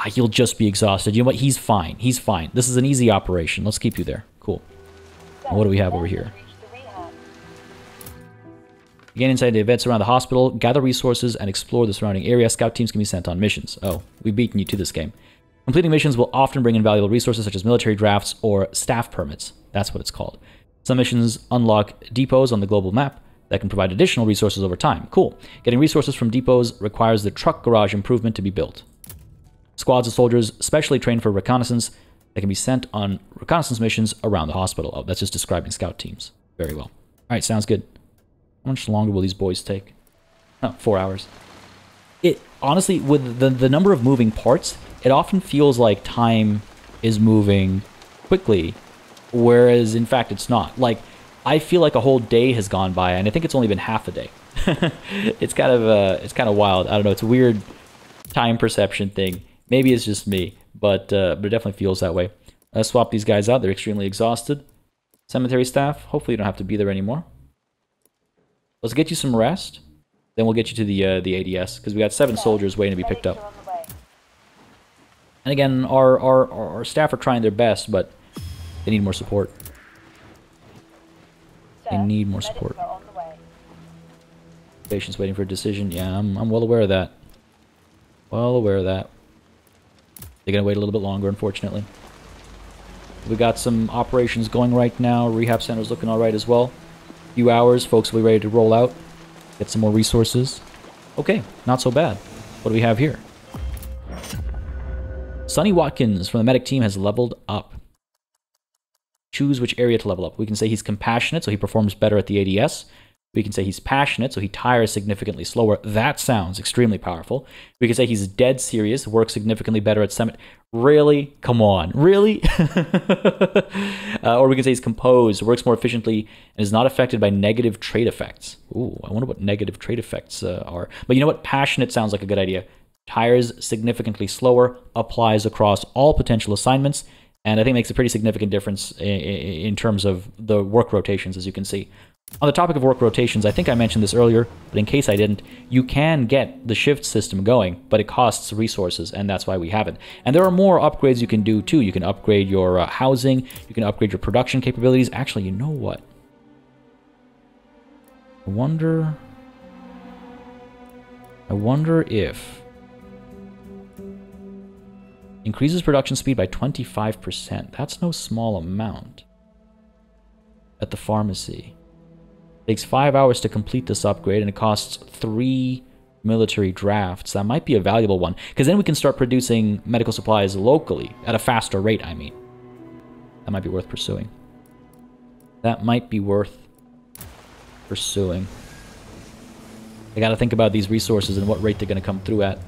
Ah, he'll just be exhausted. You know what? He's fine. He's fine. This is an easy operation. Let's keep you there. Cool. And what do we have over here? Gain insight into events around the hospital, gather resources, and explore the surrounding area. Scout teams can be sent on missions. Oh, we've beaten you to this game. Completing missions will often bring in valuable resources such as military drafts or staff permits. That's what it's called. Some missions unlock depots on the global map that can provide additional resources over time. Cool. Getting resources from depots requires the truck garage improvement to be built. Squads of soldiers specially trained for reconnaissance that can be sent on reconnaissance missions around the hospital. Oh, that's just describing scout teams. Very well. All right, sounds good. How much longer will these boys take? Oh, 4 hours. It honestly, with the number of moving parts, it often feels like time is moving quickly, whereas in fact it's not. Like, I feel like a whole day has gone by, and I think it's only been half a day. It's kind of wild. I don't know. It's a weird time perception thing. Maybe it's just me, but it definitely feels that way. Let's swap these guys out. They're extremely exhausted. Cemetery staff. Hopefully you don't have to be there anymore. Let's get you some rest. Then we'll get you to the ADS, because we got 7 soldiers waiting to be picked up. And again, our staff are trying their best, but they need more support. They need more support. Patients waiting for a decision. Yeah, I'm well aware of that. Well aware of that. They're going to wait a little bit longer, unfortunately. We got some operations going right now. Rehab center's looking all right as well. Few hours, folks will be ready to roll out. Get some more resources. Okay, not so bad. What do we have here? Sonny Watkins from the medic team has leveled up. Choose which area to level up. We can say he's compassionate, so he performs better at the ADS. We can say he's passionate, so he tires significantly slower. That sounds extremely powerful. We can say he's dead serious, works significantly better at summit. Really? Come on. Really? Or we can say he's composed, works more efficiently, and is not affected by negative trait effects. Ooh, I wonder what negative trait effects are. But you know what? Passionate sounds like a good idea. Tires significantly slower, applies across all potential assignments, and I think makes a pretty significant difference in terms of the work rotations, as you can see. On the topic of work rotations, I think I mentioned this earlier, but in case I didn't, you can get the shift system going, but it costs resources, and that's why we haven't. And there are more upgrades you can do, too. You can upgrade your housing, you can upgrade your production capabilities. Actually, you know what? I wonder if... Increases production speed by 25%. That's no small amount. At the pharmacy. Takes 5 hours to complete this upgrade, and it costs 3 military drafts. That might be a valuable one, because then we can start producing medical supplies locally at a faster rate, I mean. That might be worth pursuing. That might be worth pursuing. I gotta think about these resources and what rate they're gonna come through at.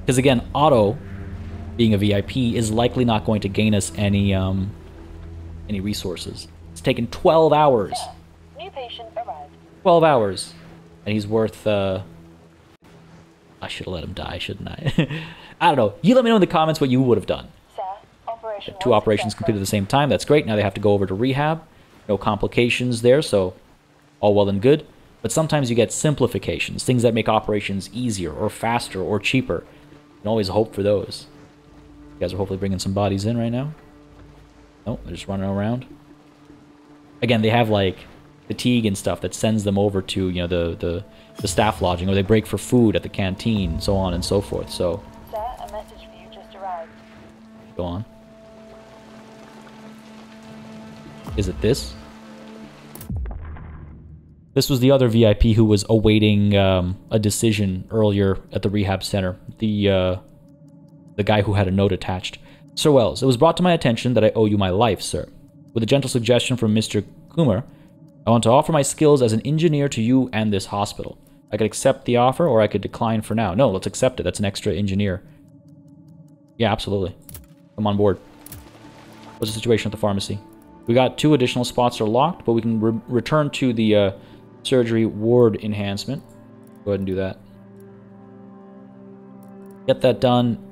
Because again, Otto, being a VIP, is likely not going to gain us any resources. It's taken 12 hours. New patient arrived. 12 hours. And he's worth, I should have let him die, shouldn't I? I don't know. You let me know in the comments what you would have done. Sir, operation 2 operations completed at the same time. That's great. Now they have to go over to rehab. No complications there, so all well and good. But sometimes you get simplifications, things that make operations easier or faster or cheaper. You can always hope for those. You guys are hopefully bringing some bodies in right now. Nope, they're just running around. Again, they have like fatigue and stuff that sends them over to, you know, the staff lodging, or they break for food at the canteen, so on and so forth. So, Sir, a message for you just arrived. Go on. Is it this? This was the other VIP who was awaiting a decision earlier at the rehab center. The guy who had a note attached. Sir Wells, it was brought to my attention that I owe you my life, sir. With a gentle suggestion from Mr. Coomer, I want to offer my skills as an engineer to you and this hospital. I could accept the offer, or I could decline for now. No, let's accept it. That's an extra engineer. Yeah, absolutely. Come on board. What's the situation at the pharmacy? We got 2 additional spots are locked, but we can return to the surgery ward enhancement. Go ahead and do that. Get that done.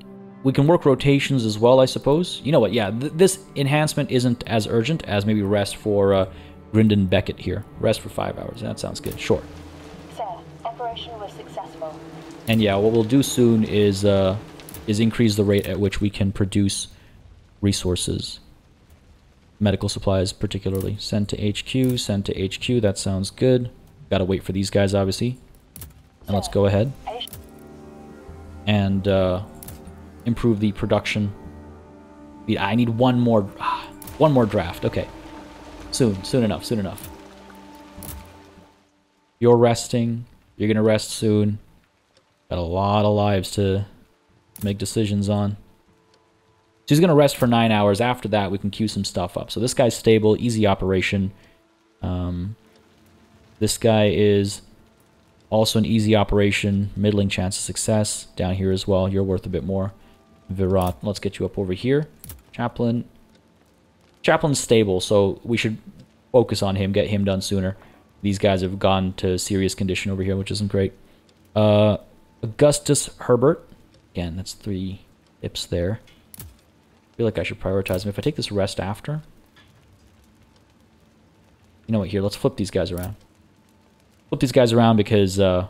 We can work rotations as well, I suppose. You know what? Yeah, this enhancement isn't as urgent as maybe rest for Grindon Beckett here. Rest for 5 hours. That sounds good. Sure. Sir, operation was successful. And yeah, what we'll do soon is increase the rate at which we can produce resources. Medical supplies particularly. Send to HQ, send to HQ. That sounds good. Gotta wait for these guys, obviously. And let's go ahead and improve the production. I need one more draft. Okay. Soon enough. You're resting. You're gonna rest soon. Got a lot of lives to make decisions on. So he's gonna rest for 9 hours. After that, we can queue some stuff up. So this guy's stable, easy operation. This guy is also an easy operation, middling chance of success. Down here as well, you're worth a bit more. Virat, let's get you up over here. Chaplain's stable, so we should focus on him, get him done sooner. These guys have gone to serious condition over here, which isn't great. Augustus Herbert. Again, that's 3 hips there. I feel like I should prioritize him. If I take this rest after... You know what, here, let's flip these guys around. Flip these guys around because one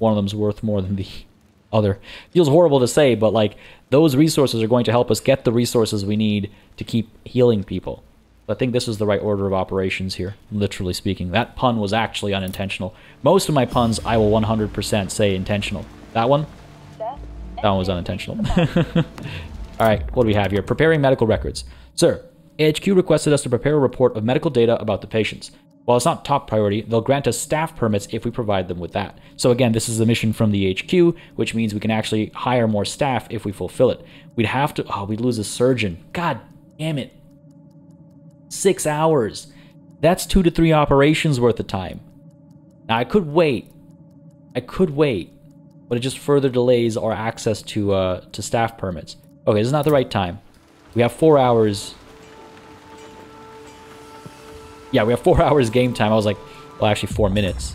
of them's worth more than the other. Feels horrible to say, but like those resources are going to help us get the resources we need to keep healing people. I think this is the right order of operations here, literally speaking. That pun was actually unintentional. Most of my puns, I will 100% say intentional. That one? That one was unintentional. Alright, what do we have here? Preparing medical records. Sir, HQ requested us to prepare a report of medical data about the patients. While it's not top priority, they'll grant us staff permits if we provide them with that. So again, this is a mission from the HQ, which means we can actually hire more staff if we fulfill it. We'd have to... Oh, we'd lose a surgeon. God damn it. 6 hours. That's 2 to 3 operations worth of time. Now, I could wait. But it just further delays our access to staff permits. Okay, this is not the right time. We have 4 hours... Yeah, we have 4 hours game time. I was like, well, actually 4 minutes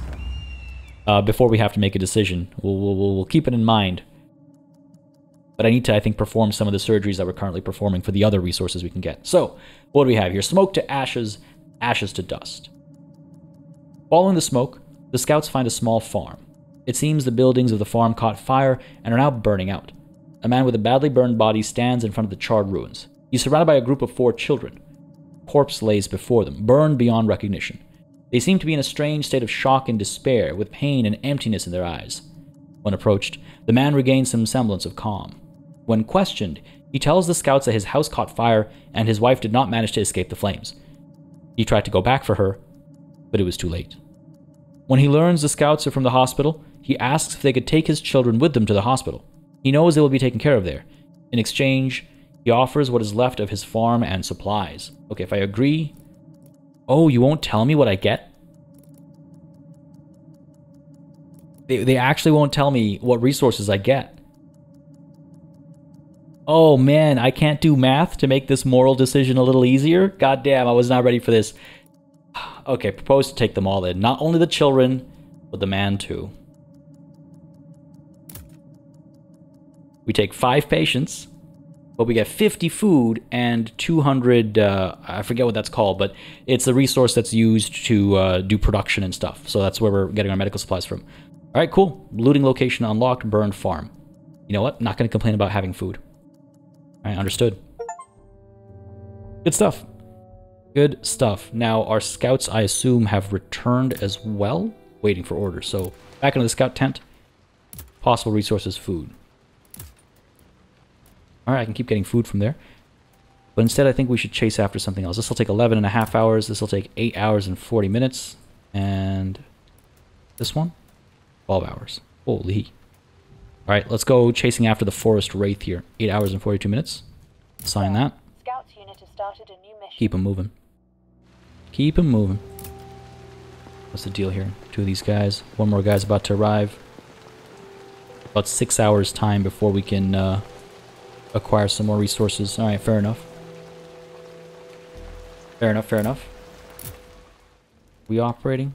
before we have to make a decision. We'll keep it in mind. But I need to, I think, perform some of the surgeries that we're currently performing for the other resources we can get. So, what do we have here? Smoke to ashes, ashes to dust. Following the smoke, the scouts find a small farm. It seems the buildings of the farm caught fire and are now burning out. A man with a badly burned body stands in front of the charred ruins. He's surrounded by a group of 4 children. Corpse lays before them, burned beyond recognition. They seem to be in a strange state of shock and despair, with pain and emptiness in their eyes. When approached, the man regains some semblance of calm. When questioned, he tells the scouts that his house caught fire and his wife did not manage to escape the flames. He tried to go back for her, but it was too late. When he learns the scouts are from the hospital, he asks if they could take his children with them to the hospital. He knows they will be taken care of there. In exchange, he offers what is left of his farm and supplies. Okay, if I agree... Oh, you won't tell me what I get? They actually won't tell me what resources I get. Oh man, I can't do math to make this moral decision a little easier? God damn, I was not ready for this. Okay, propose to take them all in. Not only the children, but the man too. We take 5 patients, but we get 50 food and 200, I forget what that's called, but it's a resource that's used to do production and stuff. So that's where we're getting our medical supplies from. All right, cool. Looting location unlocked, burned farm. You know what? Not going to complain about having food. All right, understood. Good stuff. Good stuff. Now, our scouts, I assume, have returned as well? Waiting for orders. So, back into the scout tent. Possible resources, food. Alright, I can keep getting food from there. But instead, I think we should chase after something else. This will take 11.5 hours. This will take 8 hours and 40 minutes. And this one? 12 hours. Holy. Alright, let's go chasing after the forest wraith here. 8 hours and 42 minutes. Sign that. Scouts unit has started a new mission. Keep them moving. Keep them moving. What's the deal here? 2 of these guys. 1 more guy's about to arrive. About 6 hours time before we can acquire some more resources. Alright, fair enough. Fair enough, fair enough. We operating?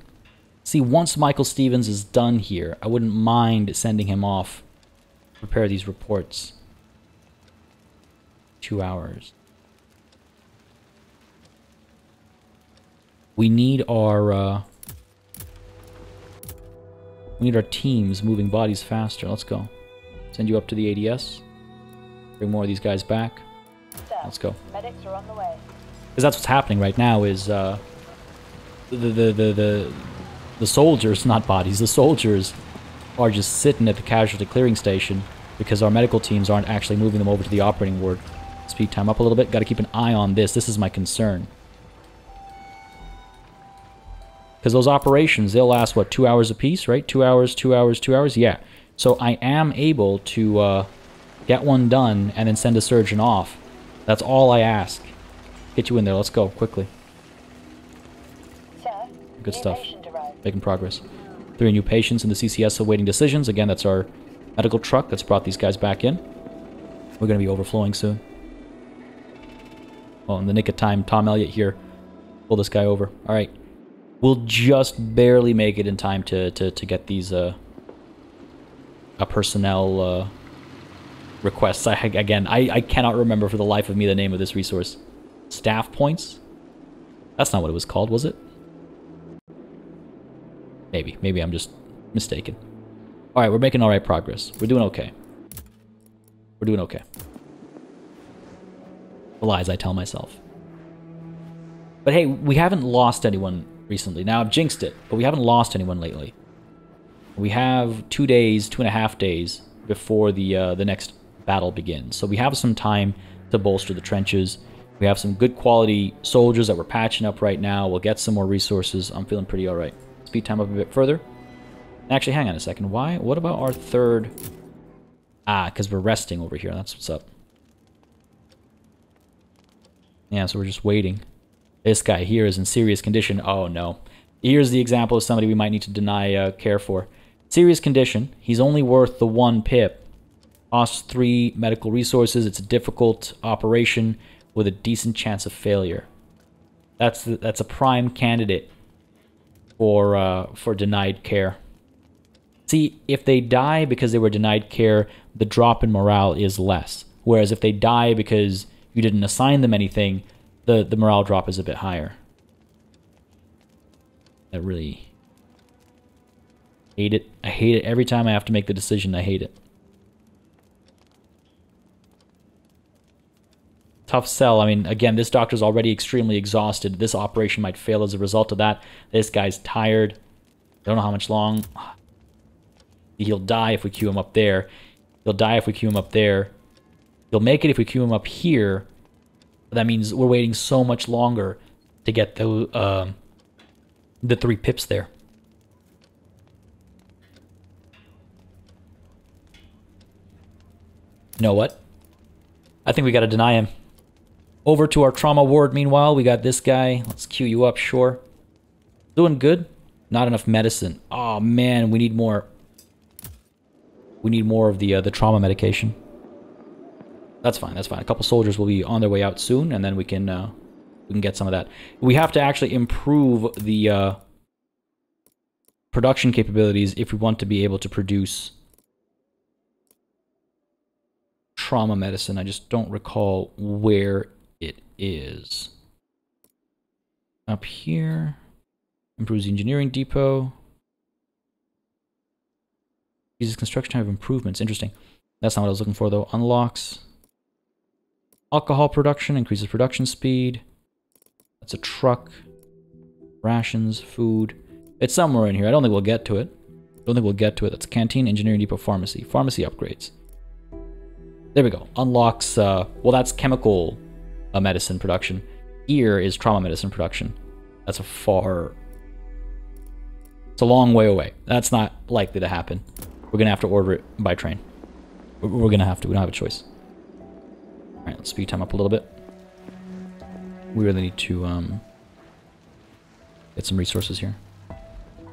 See, once Michael Stevens is done here, I wouldn't mind sending him off to prepare these reports. 2 hours. We need our teams moving bodies faster. Let's go. Send you up to the ADS. Bring more of these guys back. Let's go. Medics are on the way. Because that's what's happening right now is the soldiers, not bodies, the soldiers are just sitting at the casualty clearing station because our medical teams aren't actually moving them over to the operating ward. Speed time up a little bit. Got to keep an eye on this. This is my concern. Because those operations, they'll last, what, 2 hours apiece, right? 2 hours, 2 hours, 2 hours? Yeah. So I am able to get one done and then send a surgeon off. That's all I ask. Get you in there. Let's go, quickly. Sir, Good new stuff. patient arrived. Making progress. 3 new patients in the CCS awaiting decisions. Again, that's our medical truck that's brought these guys back in. We're going to be overflowing soon. Well, in the nick of time, Tom Elliott here. Pull this guy over. Alright. We'll just barely make it in time to get these personnel requests. I cannot remember for the life of me the name of this resource. Staff points? That's not what it was called, was it? Maybe I'm just mistaken. Alright, we're making alright progress. We're doing okay. We're doing okay. The lies I tell myself. But hey, we haven't lost anyone recently. Now, I've jinxed it, but we haven't lost anyone lately. We have 2 days, 2.5 days before the next battle begins. So we have some time to bolster the trenches. We have some good quality soldiers that we're patching up right now. We'll get some more resources. I'm feeling pretty alright. Speed time up a bit further. Actually, hang on a second. Why? What about our third? Ah, because we're resting over here. That's what's up. Yeah, so we're just waiting. This guy here is in serious condition. Oh, no. Here's the example of somebody we might need to deny care for. Serious condition. He's only worth the 1 pip. Costs 3 medical resources. It's a difficult operation with a decent chance of failure. That's a prime candidate for denied care. See, if they die because they were denied care, the drop in morale is less. Whereas if they die because you didn't assign them anything, the morale drop is a bit higher. I really hate it. I hate it every time I have to make the decision. I hate it. Tough sell. I mean, again, this doctor's already extremely exhausted. This operation might fail as a result of that. This guy's tired. I don't know how much long. He'll die if we queue him up there. He'll die if we queue him up there. He'll make it if we queue him up here. But that means we're waiting so much longer to get the 3 pips there. You know what? I think we gotta deny him. Over to our trauma ward, meanwhile. We got this guy. Let's queue you up, sure. Doing good. Not enough medicine. Oh, man, we need more. We need more of the trauma medication. That's fine, that's fine. A couple soldiers will be on their way out soon, and then we can get some of that. We have to actually improve the production capabilities if we want to be able to produce trauma medicine. I just don't recall where it is. Up here. Improves the engineering depot. Uses construction time of improvements. Interesting. That's not what I was looking for, though. Unlocks alcohol production. Increases production speed. That's a truck. Rations. Food. It's somewhere in here. I don't think we'll get to it. That's a canteen, engineering depot, pharmacy. Pharmacy upgrades. There we go. Unlocks, well, that's chemical medicine production. Here is trauma medicine production. That's it's a long way away. That's not likely to happen. We're going to have to order it by train. We're going to have to. We don't have a choice. Alright, let's speed time up a little bit. We really need to get some resources here.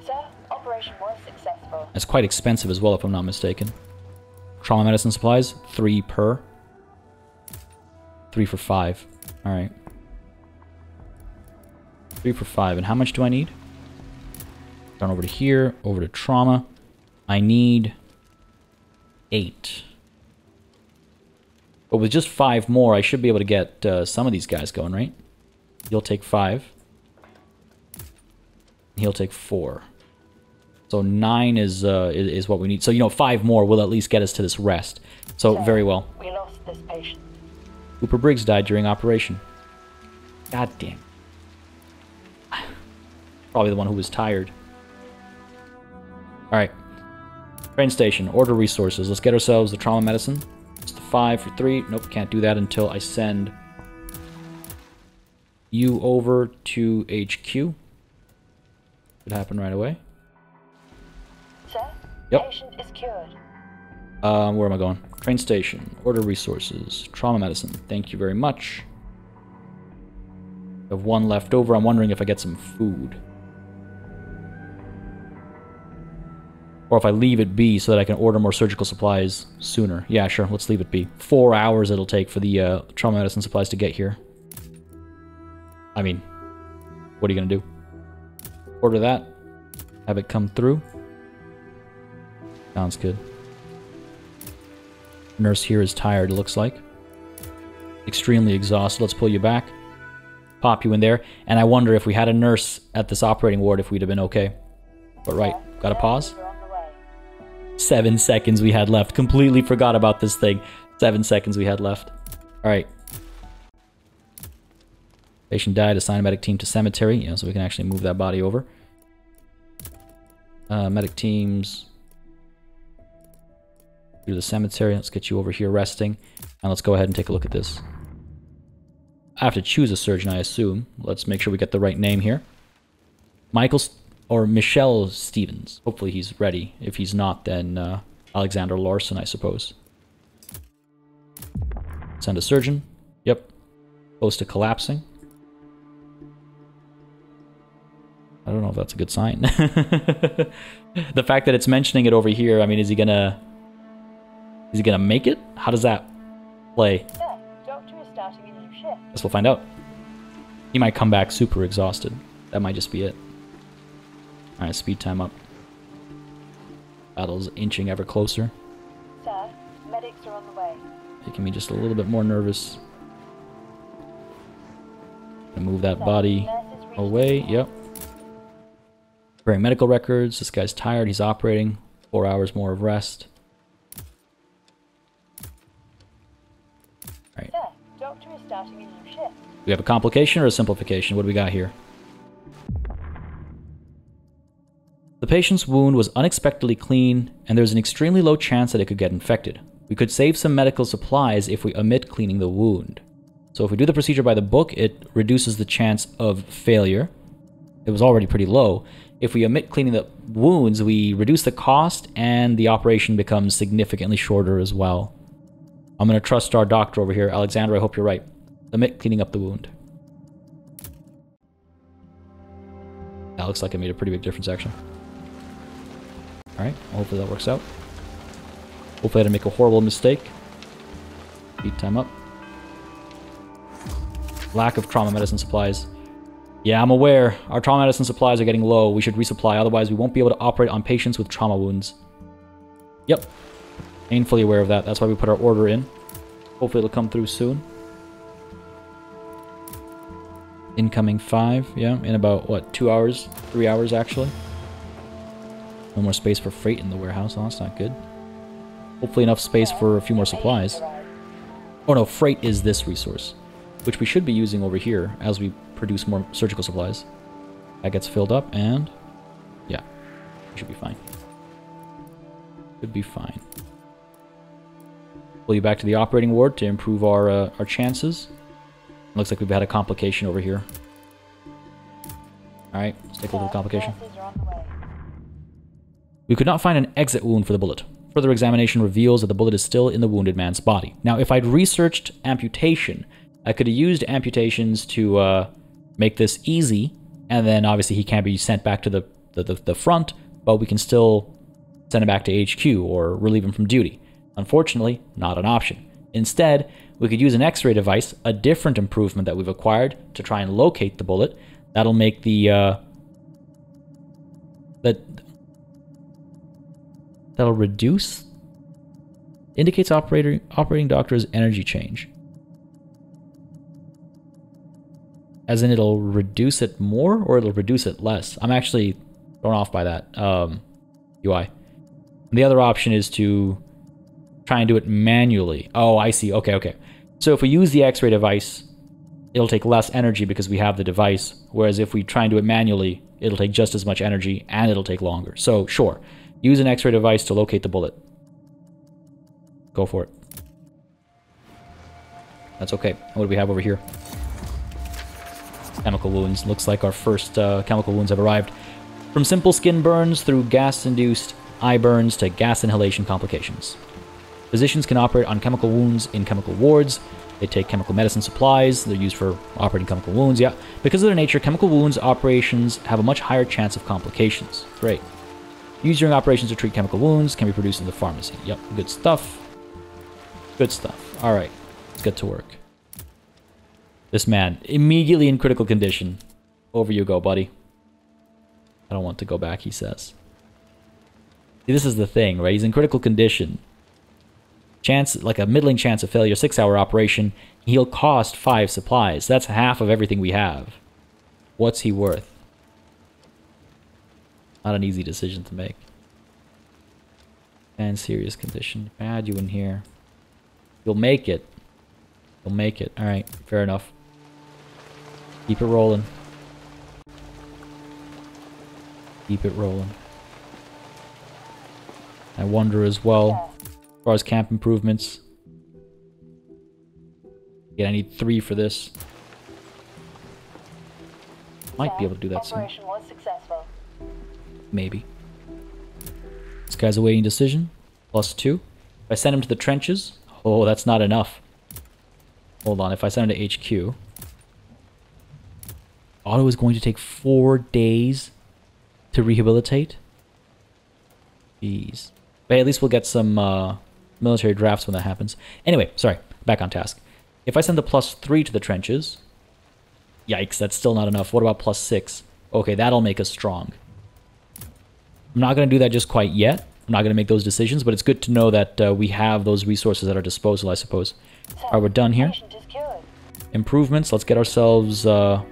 Sir, operation was successful. It's quite expensive as well, if I'm not mistaken. Trauma medicine supplies, 3 per. 3 for 5. Alright. 3 for 5. And how much do I need? Down over to here, over to trauma. I need 8. But with just 5 more, I should be able to get some of these guys going, right? You'll take 5. He'll take 4. So 9 is what we need. So, you know, 5 more will at least get us to this rest. So, Sir, very well. We lost this patient. Cooper Briggs died during operation. God damn. Probably the one who was tired. Alright. Train station. Order resources. Let's get ourselves the trauma medicine. It's the 5 for 3. Nope, can't do that until I send you over to HQ. Should happen right away. Sir, Yep. patient is cured. Where am I going? Train station. Order resources. Trauma medicine. Thank you very much. I have 1 left over. I'm wondering if I get some food. Or if I leave it be so that I can order more surgical supplies sooner. Yeah, sure. Let's leave it be. 4 hours it'll take for the trauma medicine supplies to get here. I mean, what are you going to do? Order that. Have it come through. Sounds good. Nurse here is tired, it looks like. Extremely exhausted. Let's pull you back. Pop you in there. And I wonder if we had a nurse at this operating ward if we'd have been okay. But right, gotta pause. You're on the way. 7 seconds we had left. Completely forgot about this thing. 7 seconds we had left. Alright. Patient died. Assign a medic team to cemetery. Yeah, so we can actually move that body over. Medic teams. To the cemetery. Let's get you over here resting. And let's go ahead and take a look at this. I have to choose a surgeon, I assume. Let's make sure we get the right name here. Michelle Stevens. Hopefully he's ready. If he's not, then Alexander Larson, I suppose. Send a surgeon. Yep. Close to collapsing. I don't know if that's a good sign. The fact that it's mentioning it over here, I mean, is he gonna make it? How does that play? Sir, Doctor is starting a new shift. Guess we'll find out. He might come back super exhausted. That might just be it. Alright, speed time up. Battle's inching ever closer. Sir, medics are on the way. Making me just a little bit more nervous. Gonna move that body away. Yep. Preparing medical records. This guy's tired. He's operating. 4 hours more of rest. Alright. Sir, Doctor is starting a new shift. Do we have a complication or a simplification? What do we got here? The patient's wound was unexpectedly clean, and there's an extremely low chance that it could get infected. We could save some medical supplies if we omit cleaning the wound. So if we do the procedure by the book, it reduces the chance of failure. It was already pretty low. If we omit cleaning the wounds, we reduce the cost, and the operation becomes significantly shorter as well. I'm going to trust our doctor over here. Alexander, I hope you're right. Omit cleaning up the wound. That looks like it made a pretty big difference, actually. Alright, well, hopefully that works out. Hopefully I didn't make a horrible mistake. Speed time up. Lack of trauma medicine supplies. Yeah, I'm aware. Our trauma medicine supplies are getting low. We should resupply, otherwise we won't be able to operate on patients with trauma wounds. Yep. Painfully aware of that. That's why we put our order in. Hopefully it'll come through soon. Incoming 5, yeah, in about, what, 2 hours? 3 hours, actually. No more space for freight in the warehouse. Oh, that's not good. Hopefully enough space for a few more supplies. Oh no, freight is this resource, which we should be using over here as we produce more surgical supplies. That gets filled up, and yeah, we should be fine. Should be fine. Pull you back to the operating ward to improve our chances. Looks like we've had a complication over here. Alright, let's take a look at the complication. Nurses are on the way. We could not find an exit wound for the bullet. Further examination reveals that the bullet is still in the wounded man's body. Now, if I'd researched amputation, I could have used amputations to make this easy, and then obviously he can't be sent back to the front, but we can still send him back to HQ or relieve him from duty. Unfortunately, not an option. Instead, we could use an X-ray device, a different improvement that we've acquired, to try and locate the bullet. That'll make the that'll reduce, indicates operating doctor's energy change. As in, it'll reduce it more, or it'll reduce it less. I'm actually thrown off by that UI. And the other option is to try and do it manually. Oh, I see. Okay. So if we use the X-ray device, it'll take less energy because we have the device. Whereas if we try and do it manually, it'll take just as much energy and it'll take longer. So sure, use an X-ray device to locate the bullet. Go for it. That's okay. What do we have over here? Chemical wounds. Looks like our first chemical wounds have arrived. From simple skin burns through gas-induced eye burns to gas inhalation complications. Physicians can operate on chemical wounds in chemical wards. They take chemical medicine supplies. They're used for operating chemical wounds, yeah. Because of their nature, chemical wounds operations have a much higher chance of complications. Great. Used during operations to treat chemical wounds, can be produced in the pharmacy. Yep, good stuff. Good stuff. Alright, let's get to work. This man, immediately in critical condition. Over you go, buddy. I don't want to go back, he says. See, this is the thing, right? He's in critical condition. Chance, like a middling chance of failure, 6-hour operation. He'll cost 5 supplies. That's half of everything we have. What's he worth? Not an easy decision to make. And serious condition. If I add you in here, you'll make it. You'll make it. Alright, fair enough. Keep it rolling. Keep it rolling. I wonder as well, as far as camp improvements. Yeah, I need 3 for this. Might be able to do that soon. Operation was successful. Maybe. This guy's awaiting decision. +2. If I send him to the trenches... Oh, that's not enough. Hold on, if I send him to HQ... Otto is going to take 4 days to rehabilitate? Jeez. But at least we'll get some military drafts when that happens. Anyway, sorry. Back on task. If I send the +3 to the trenches... Yikes, that's still not enough. What about +6? Okay, that'll make us strong. I'm not going to do that just quite yet. I'm not going to make those decisions, but it's good to know that we have those resources at our disposal, I suppose. Alright, we're done here. Patient is cured. Improvements. Let's get ourselves Abder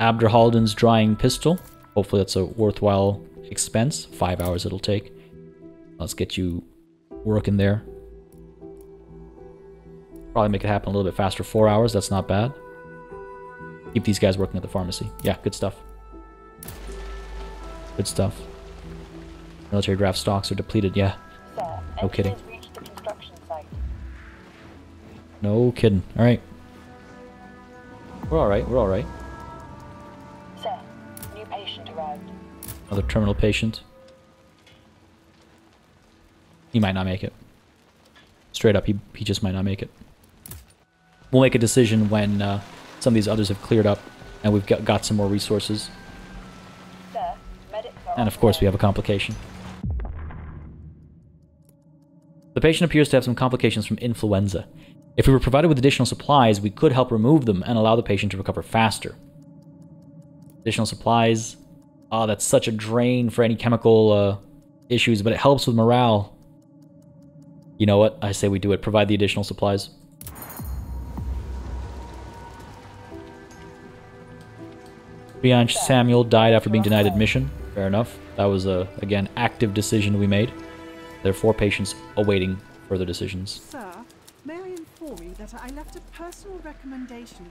Halden's drying pistol. Hopefully that's a worthwhile expense. 5 hours it'll take. Let's get you working there. Probably make it happen a little bit faster. 4 hours, that's not bad. Keep these guys working at the pharmacy. Yeah, good stuff. Good stuff. Military draft stocks are depleted, yeah. Sir, No kidding. engineers reached the construction site. No kidding. Alright. We're alright, we're alright. Sir, new patient arrived. Another terminal patient. He might not make it. Straight up, he just might not make it. We'll make a decision when some of these others have cleared up and we've got some more resources. Sir, medics are And of course we have a complication. The patient appears to have some complications from influenza. If we were provided with additional supplies, we could help remove them and allow the patient to recover faster. Additional supplies. Oh, that's such a drain for any chemical issues, but it helps with morale. You know what? I say we do it. Provide the additional supplies. Bianch Samuel died after being denied admission. Fair enough. That was a, again, active decision we made. There are 4 patients awaiting further decisions. Sir, may I inform you that I left a personal recommendation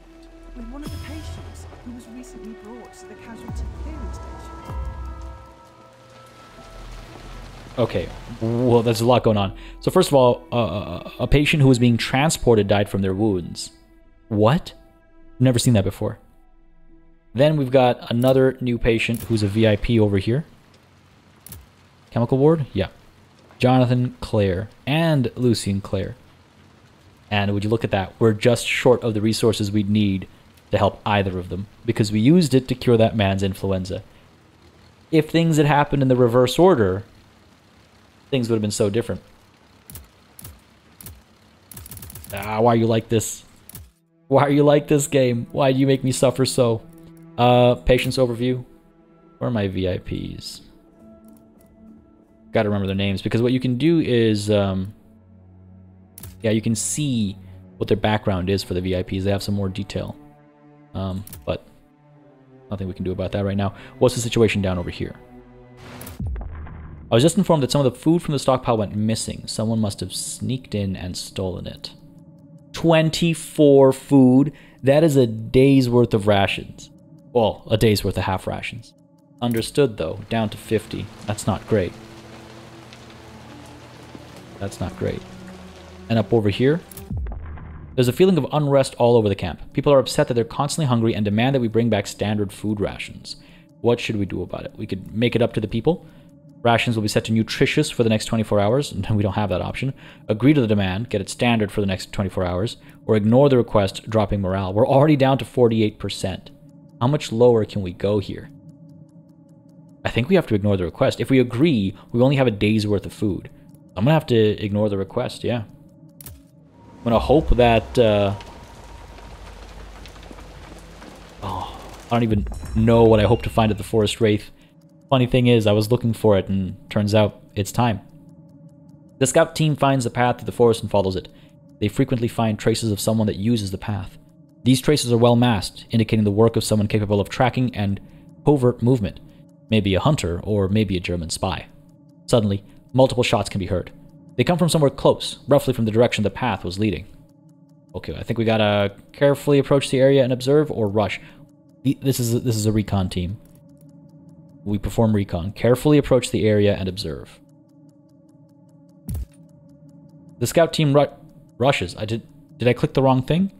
with one of the patients who was recently brought to the casualty clearing station. Okay, well, there's a lot going on. So first of all, a patient who was being transported died from their wounds. What? Never seen that before. Then we've got another new patient who's a VIP over here. Chemical ward? Yeah. Jonathan Clare and Lucien Clare. And would you look at that? We're just short of the resources we'd need to help either of them, because we used it to cure that man's influenza. If things had happened in the reverse order, things would have been so different. Ah, why are you like this? Why are you like this game? Why do you make me suffer so? Patients overview. Where are my VIPs? Gotta remember their names, because what you can do is, yeah, you can see what their background is for the VIPs. They have some more detail. But nothing we can do about that right now. What's the situation down over here? I was just informed that some of the food from the stockpile went missing. Someone must have sneaked in and stolen it. 24 food. That is a day's worth of rations. Well, a day's worth of half rations. Understood, though. Down to 50. That's not great. That's not great. And up over here, there's a feeling of unrest all over the camp. People are upset that they're constantly hungry and demand that we bring back standard food rations. What should we do about it? We could make it up to the people. Rations will be set to nutritious for the next 24 hours, and we don't have that option. Agree to the demand, get it standard for the next 24 hours, or ignore the request, dropping morale. We're already down to 48%. How much lower can we go here? I think we have to ignore the request. If we agree, we only have a day's worth of food. I'm gonna have to ignore the request, yeah. I'm gonna hope that, oh, I don't even know what I hope to find at the Forest Wraith. Funny thing is, I was looking for it, and turns out it's time. The scout team finds the path to the forest and follows it. They frequently find traces of someone that uses the path. These traces are well masked, indicating the work of someone capable of tracking and covert movement. Maybe a hunter, or maybe a German spy. Suddenly, multiple shots can be heard. They come from somewhere close, roughly from the direction the path was leading. Okay, I think we gotta carefully approach the area and observe, or rush. This is a recon team. We perform recon. Carefully approach the area and observe. The scout team rushes. Did I click the wrong thing?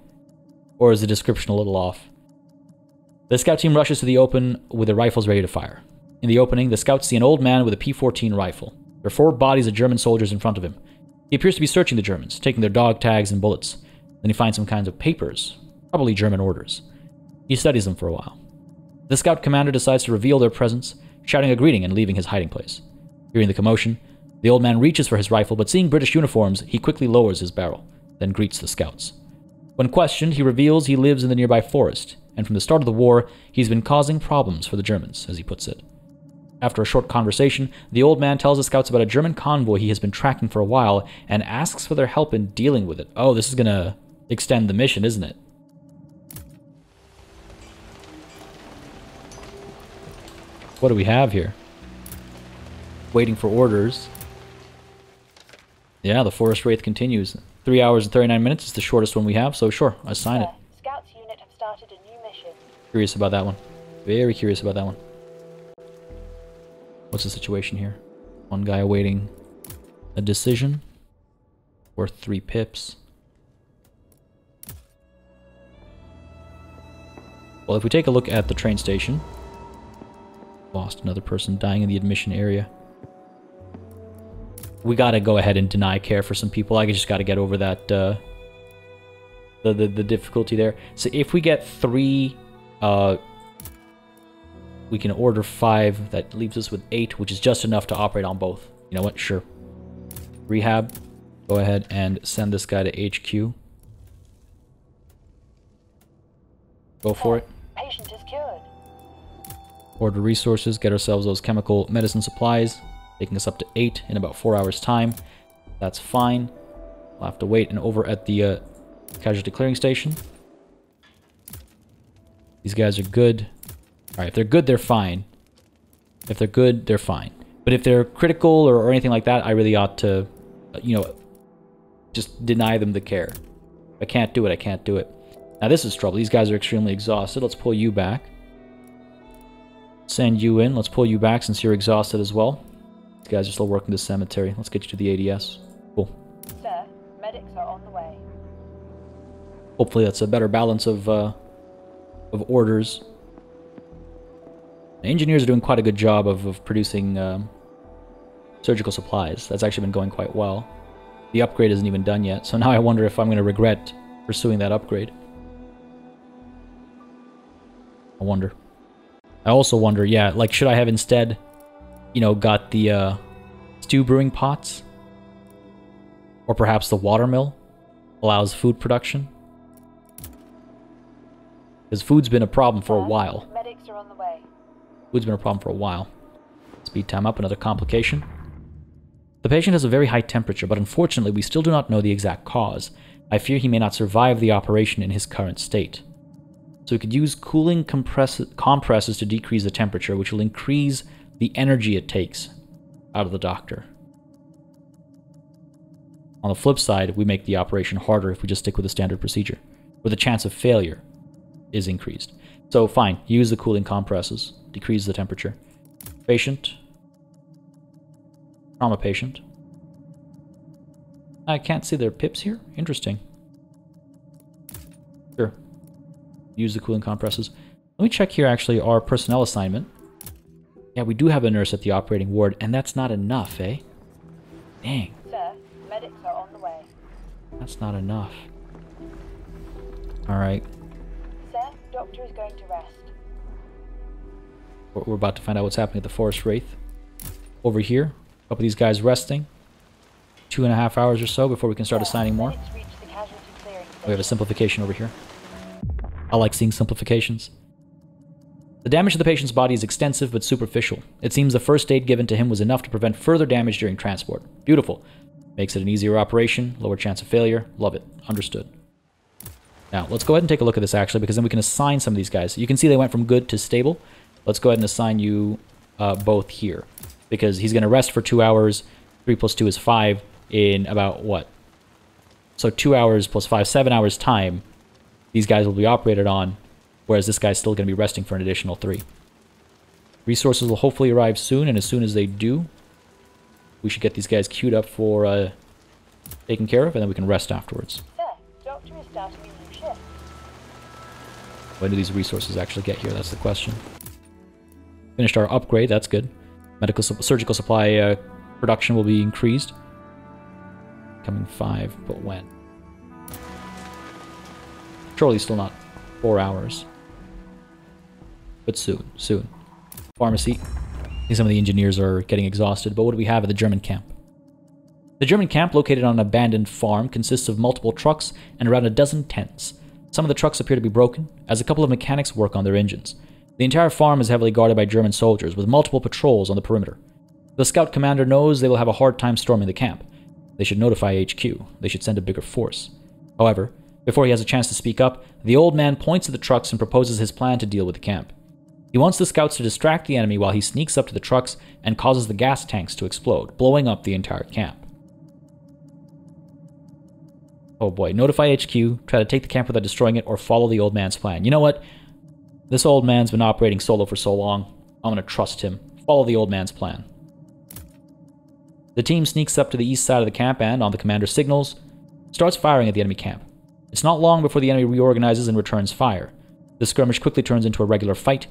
Or is the description a little off? The scout team rushes to the open with their rifles ready to fire. In the opening, the scouts see an old man with a P-14 rifle. There are 4 bodies of German soldiers in front of him. He appears to be searching the Germans, taking their dog tags and bullets. Then he finds some kinds of papers, probably German orders. He studies them for a while. The scout commander decides to reveal their presence, shouting a greeting and leaving his hiding place. Hearing the commotion, the old man reaches for his rifle, but seeing British uniforms, he quickly lowers his barrel, then greets the scouts. When questioned, he reveals he lives in the nearby forest, and from the start of the war, he's been causing problems for the Germans, as he puts it. After a short conversation, the old man tells the scouts about a German convoy he has been tracking for a while, and asks for their help in dealing with it. Oh, this is gonna extend the mission, isn't it? What do we have here? Waiting for orders. Yeah, the Forest Wraith continues. 3 hours and 39 minutes is the shortest one we have, so sure, assign it. Scouts unit have started a new mission. Curious about that one. Very curious about that one. What's the situation here? One guy awaiting a decision. Worth 3 pips. Well, if we take a look at the train station. Lost another person dying in the admission area. We gotta go ahead and deny care for some people. I just gotta get over that, the difficulty there. So if we get 3, we can order 5. That leaves us with 8, which is just enough to operate on both. You know what? Sure. Rehab. Go ahead and send this guy to HQ. Go for it. Patient is cured. Order resources, get ourselves those chemical medicine supplies, taking us up to 8 in about 4 hours time. That's fine. We'll have to wait. And over at the casualty clearing station, these guys are good. Alright, if they're good, they're fine. If they're good, they're fine. But if they're critical or anything like that, I really ought to, you know, just deny them the care. If I can't do it, I can't do it. Now this is trouble. These guys are extremely exhausted. Let's pull you back. Send you in. Let's pull you back since you're exhausted as well. These guys are still working the cemetery. Let's get you to the ADS. Cool. Sir, medics are on the way. Hopefully that's a better balance of orders. The engineers are doing quite a good job of producing surgical supplies. That's actually been going quite well. The upgrade isn't even done yet, so now I wonder if I'm going to regret pursuing that upgrade. I wonder. I also wonder, yeah, like, should I have instead, you know, got the stew brewing pots? Or perhaps the watermill allows food production? Because food's been a problem for a while. Medics are on the way. Food's been a problem for a while. Speed time up, another complication. The patient has a very high temperature, but unfortunately we still do not know the exact cause. I fear he may not survive the operation in his current state. So we could use cooling compresses to decrease the temperature, which will increase the energy it takes out of the doctor. On the flip side, we make the operation harder if we just stick with the standard procedure, where the chance of failure is increased. So fine, use the cooling compresses, decrease the temperature. Patient. Trauma patient. I can't see their pips here. Interesting. Sure. Use the cooling compresses. Let me check here, actually, our personnel assignment. Yeah, we do have a nurse at the operating ward, and that's not enough, eh? Dang. Sir, medics are on the way. That's not enough. Alright. Sir, doctor is going to rest. We're about to find out what's happening at the Forest Wraith. Over here, a couple of these guys resting. 2.5 hours or so before we can start assigning more. Medics reach the casualty clearing We have a simplification over here. I like seeing simplifications. The damage to the patient's body is extensive but superficial. It seems the first aid given to him was enough to prevent further damage during transport. Beautiful. Makes it an easier operation, lower chance of failure. Love it. Understood. Now, let's go ahead and take a look at this, actually, because then we can assign some of these guys. You can see they went from good to stable. Let's go ahead and assign you both here, because he's going to rest for 2 hours. 3 plus 2 is 5 in about, what? So 2 hours plus 5, 7 hours time, these guys will be operated on, whereas this guy's still going to be resting for an additional 3. Resources will hopefully arrive soon, and as soon as they do, we should get these guys queued up for taken care of, and then we can rest afterwards. Sir, doctor is starting a new shift. When do these resources actually get here? That's the question. Finished our upgrade, that's good. Surgical supply production will be increased. Coming 5, but when? Surely still not 4 hours. But soon, soon. Pharmacy. I think some of the engineers are getting exhausted, but what do we have at the German camp? The German camp, located on an abandoned farm, consists of multiple trucks and around a dozen tents. Some of the trucks appear to be broken, as a couple of mechanics work on their engines. The entire farm is heavily guarded by German soldiers, with multiple patrols on the perimeter. The scout commander knows they will have a hard time storming the camp. They should notify HQ. They should send a bigger force. However, before he has a chance to speak up, the old man points at the trucks and proposes his plan to deal with the camp. He wants the scouts to distract the enemy while he sneaks up to the trucks and causes the gas tanks to explode, blowing up the entire camp. Oh boy, notify HQ, try to take the camp without destroying it, or follow the old man's plan. You know what? This old man's been operating solo for so long. I'm going to trust him. Follow the old man's plan. The team sneaks up to the east side of the camp and, on the commander's signals, starts firing at the enemy camp. It's not long before the enemy reorganizes and returns fire. The skirmish quickly turns into a regular fight,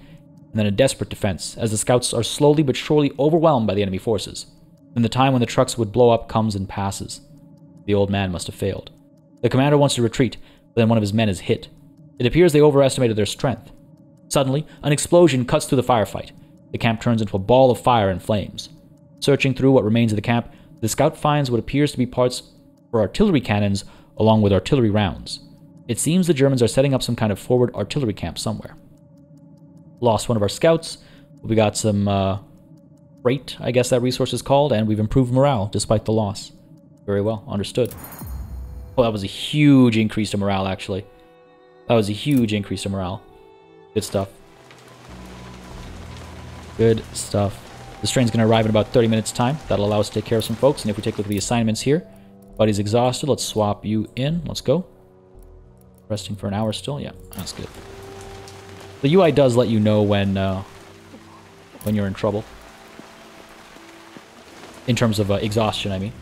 and then a desperate defense, as the scouts are slowly but surely overwhelmed by the enemy forces. Then the time when the trucks would blow up comes and passes. The old man must have failed. The commander wants to retreat, but then one of his men is hit. It appears they overestimated their strength. Suddenly, an explosion cuts through the firefight. The camp turns into a ball of fire and flames. Searching through what remains of the camp, the scout finds what appears to be parts for artillery cannons along with artillery rounds. It seems the Germans are setting up some kind of forward artillery camp somewhere. Lost one of our scouts. We got some freight, I guess that resource is called, and we've improved morale despite the loss. Very well, understood. Oh, that was a huge increase to morale, actually. That was a huge increase to morale. Good stuff. Good stuff. This train's going to arrive in about 30 minutes' time. That'll allow us to take care of some folks. And if we take a look at the assignments here, Buddy's exhausted. Let's swap you in. Let's go. Resting for an hour still? Yeah, that's good. The UI does let you know when you're in trouble. In terms of exhaustion, I mean.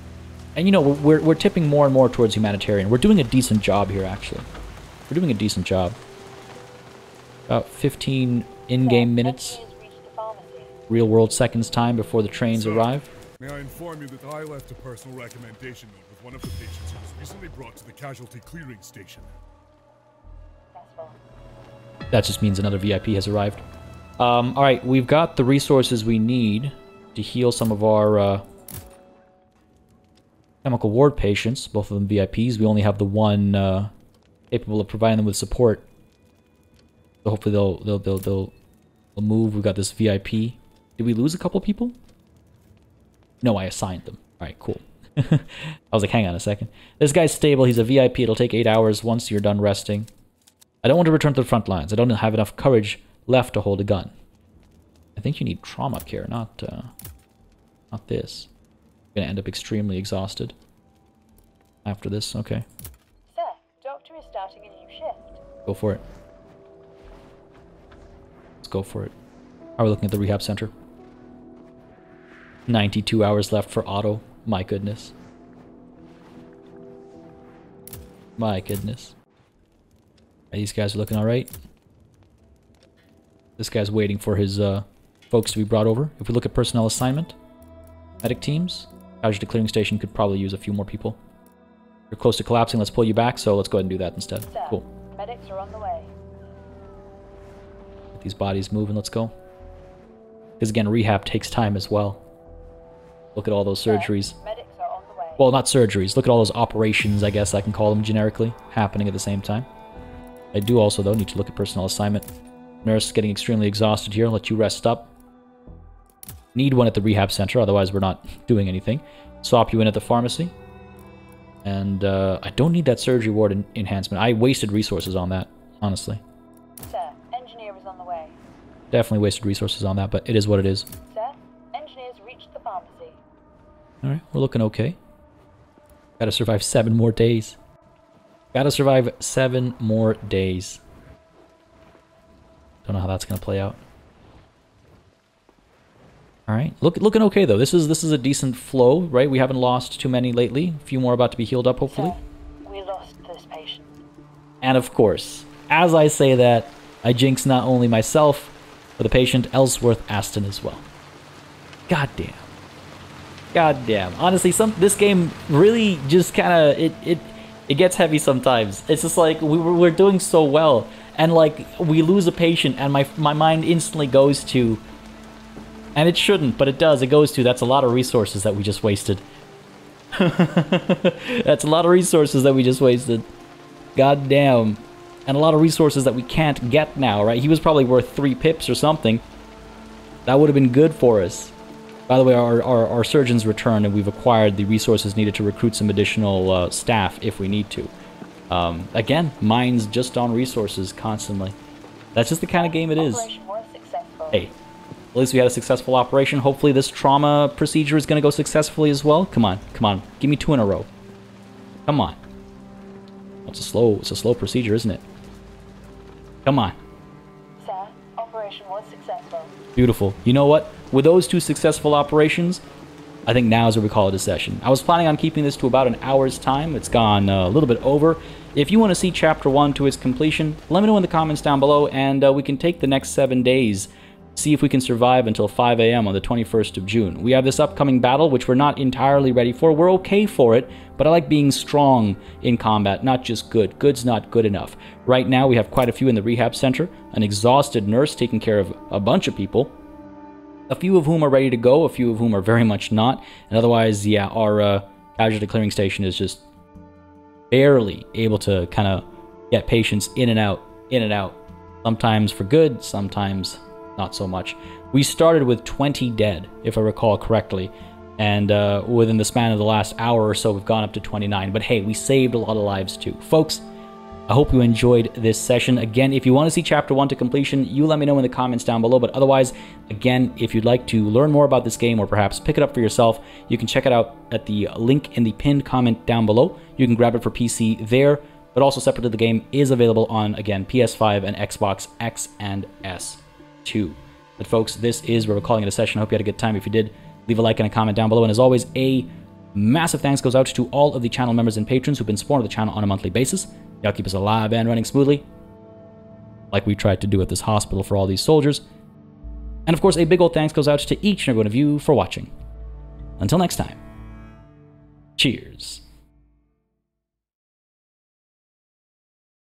And you know, we're tipping more and more towards humanitarian. We're doing a decent job here, actually. We're doing a decent job. About 15 in-game minutes. Real-world seconds time before the trains arrive. May I inform you that I left a personal recommendation note with one of the patients who was recently brought to the casualty clearing station. That just means another VIP has arrived. Alright, we've got the resources we need to heal some of our chemical ward patients, both of them VIPs. We only have the one capable of providing them with support. So hopefully they'll move. We've got this VIP. Did we lose a couple people? No, I assigned them. Alright, cool. I was like, hang on a second. This guy's stable. He's a VIP. It'll take 8 hours once you're done resting. I don't want to return to the front lines. I don't have enough courage left to hold a gun. I think you need trauma care, not this. You're gonna end up extremely exhausted after this. Okay. Sir, Doctor is starting a new shift. Go for it. Let's go for it. How are we looking at the rehab center? 92 hours left for Otto. My goodness. My goodness. These guys are looking alright. This guy's waiting for his folks to be brought over. If we look at personnel assignment, medic teams, casualty clearing station could probably use a few more people. You're close to collapsing, let's pull you back, so let's go ahead and do that instead. Sir, cool. Medics are on the way. Get these bodies moving, let's go. Because again, rehab takes time as well. Look at all those surgeries. Medics are on the way. Well, not surgeries. Look at all those operations, I guess I can call them generically, happening at the same time. I do also, though, need to look at personnel assignment. Nurse getting extremely exhausted here. Let you rest up. Need one at the rehab center, otherwise we're not doing anything. Swap you in at the pharmacy. And I don't need that surgery ward enhancement. I wasted resources on that, honestly. Sir, engineer is on the way. Definitely wasted resources on that, but it is what it is. Sir, engineers reached the pharmacy. Alright, we're looking okay. Gotta survive 7 more days. Gotta survive 7 more days. Don't know how that's gonna play out. Alright, looking okay though. This is a decent flow, right? We haven't lost too many lately. A few more about to be healed up, hopefully. Sir, we lost this patient. And of course, as I say that, I jinx not only myself, but the patient Ellsworth Aston as well. Goddamn. Goddamn. Honestly, this game really just kind of it gets heavy sometimes. It's just like we're doing so well, and like we lose a patient, and my mind instantly goes to, and it shouldn't, but it does. It goes to, that's a lot of resources that we just wasted. That's a lot of resources that we just wasted. Goddamn. And a lot of resources that we can't get now, right? He was probably worth 3 pips or something. That would have been good for us. By the way, our surgeons returned, and we've acquired the resources needed to recruit some additional staff if we need to. Again, mines just on resources constantly. That's just the kind of game it is. Operation was successful. Hey, at least we had a successful operation. Hopefully this trauma procedure is going to go successfully as well. Come on, come on. Give me 2 in a row. Come on. It's a slow procedure, isn't it? Come on. Sir, operation was successful. Beautiful. You know what? With those 2 successful operations, I think now is where we call it a session. I was planning on keeping this to about an hour's time. It's gone a little bit over. If you want to see Chapter 1 to its completion, let me know in the comments down below, and we can take the next 7 days, see if we can survive until 5 a.m. on the 21st of June. We have this upcoming battle, which we're not entirely ready for. We're okay for it, but I like being strong in combat, not just good. Good's not good enough. Right now, we have quite a few in the rehab center, an exhausted nurse taking care of a bunch of people, a few of whom are ready to go, a few of whom are very much not, and otherwise, yeah, our casualty clearing station is just barely able to kind of get patients in and out, sometimes for good, sometimes not so much. We started with 20 dead, if I recall correctly, and within the span of the last hour or so, we've gone up to 29, but hey, we saved a lot of lives too. Folks, I hope you enjoyed this session. Again, if you want to see Chapter 1 to completion, you let me know in the comments down below. But otherwise, again, if you'd like to learn more about this game or perhaps pick it up for yourself, you can check it out at the link in the pinned comment down below. You can grab it for PC there, but also separate to the game is available on, again, PS5 and Xbox X and S too. But folks, this is where we're calling it a session. I hope you had a good time. If you did, leave a like and a comment down below. And as always, a massive thanks goes out to all of the channel members and patrons who've been supporting the channel on a monthly basis. Y'all keep us alive and running smoothly, like we tried to do at this hospital for all these soldiers. And of course, a big old thanks goes out to each and every one of you for watching. Until next time, cheers.